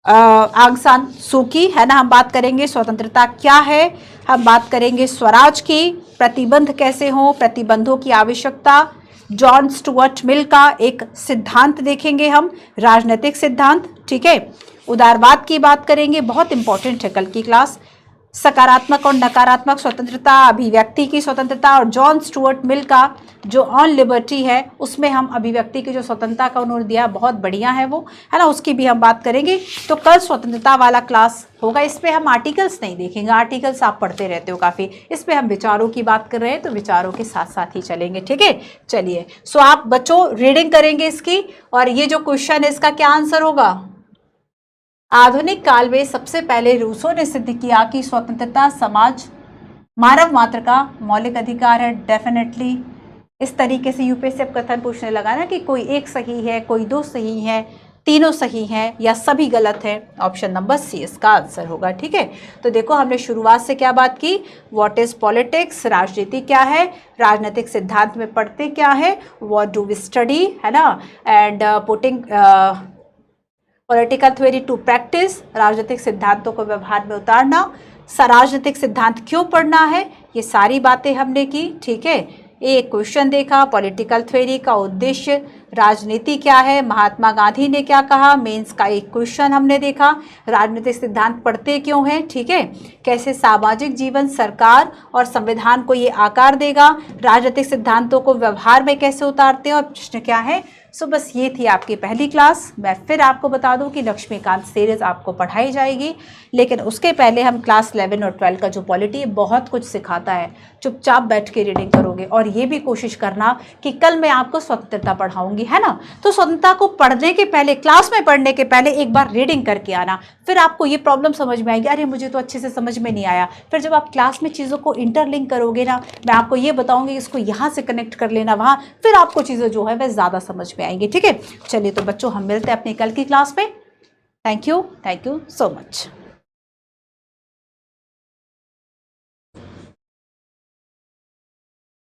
आंग सान सू की, है ना। हम बात करेंगे स्वतंत्रता क्या है, हम बात करेंगे स्वराज की, प्रतिबंध कैसे हो, प्रतिबंधों की आवश्यकता, जॉन स्टुअर्ट मिल का एक सिद्धांत देखेंगे हम, राजनीतिक सिद्धांत, ठीक है। उदारवाद की बात करेंगे, बहुत इंपॉर्टेंट है कल की क्लास। सकारात्मक और नकारात्मक स्वतंत्रता, अभिव्यक्ति की स्वतंत्रता, और जॉन स्टुअर्ट मिल का जो ऑन लिबर्टी है उसमें हम अभिव्यक्ति की जो स्वतंत्रता का उन्होंने दिया बहुत बढ़िया है वो, है ना, उसकी भी हम बात करेंगे। तो कल स्वतंत्रता वाला क्लास होगा, इस पे हम आर्टिकल्स नहीं देखेंगे, आर्टिकल्स आप पढ़ते रहते हो काफ़ी, इस पे हम विचारों की बात कर रहे हैं तो विचारों के साथ साथ ही चलेंगे, ठीक है। चलिए, सो आप बच्चों रीडिंग करेंगे इसकी, और ये जो क्वेश्चन है इसका क्या आंसर होगा। आधुनिक काल में सबसे पहले रूसों ने सिद्ध किया कि स्वतंत्रता समाज मानव मात्र का मौलिक अधिकार है। डेफिनेटली इस तरीके से यूपीएससी अब कथन पूछने लगा ना कि कोई एक सही है, कोई दो सही है, तीनों सही हैं या सभी गलत है। ऑप्शन नंबर सी इसका आंसर होगा, ठीक है। तो देखो हमने शुरुआत से क्या बात की, व्हाट इज पॉलिटिक्स, राजनीति क्या है, राजनीतिक सिद्धांत में पढ़ते क्या है, व्हाट डू वी स्टडी, है ना, and putting political theory to practice, राजनीतिक सिद्धांतों को व्यवहार में उतारना, राजनीतिक सिद्धांत क्यों पढ़ना है, ये सारी बातें हमने की, ठीक है। एक क्वेश्चन देखा, पॉलिटिकल थ्योरी का उद्देश्य, राजनीति क्या है, महात्मा गांधी ने क्या कहा, मेंस का एक क्वेश्चन हमने देखा, राजनीतिक सिद्धांत पढ़ते क्यों हैं, ठीक है, कैसे सामाजिक जीवन सरकार और संविधान को ये आकार देगा, राजनीतिक सिद्धांतों को व्यवहार में कैसे उतारते हैं, और प्रश्न क्या है। सो बस ये थी आपकी पहली क्लास। मैं फिर आपको बता दूं कि लक्ष्मीकांत सीरीज आपको पढ़ाई जाएगी, लेकिन उसके पहले हम क्लास 11 और 12 का जो पॉलिटी बहुत कुछ सिखाता है, चुपचाप बैठ के रीडिंग करोगे, और ये भी कोशिश करना कि कल मैं आपको स्वतंत्रता पढ़ाऊंगी, है ना, तो स्वतंत्रता को पढ़ने के पहले, क्लास में पढ़ने के पहले एक बार रीडिंग करके आना, फिर आपको ये प्रॉब्लम समझ में आएगी, अरे मुझे तो अच्छे से समझ में नहीं आया। फिर जब आप क्लास में चीज़ों को इंटरलिंक करोगे ना, मैं आपको ये बताऊंगी इसको यहाँ से कनेक्ट कर लेना वहाँ, फिर आपको चीज़ें जो है वह ज़्यादा समझ में आएंगी, ठीक है। चलिए तो बच्चों हम मिलते हैं अपनी कल की क्लास में। Thank you so much.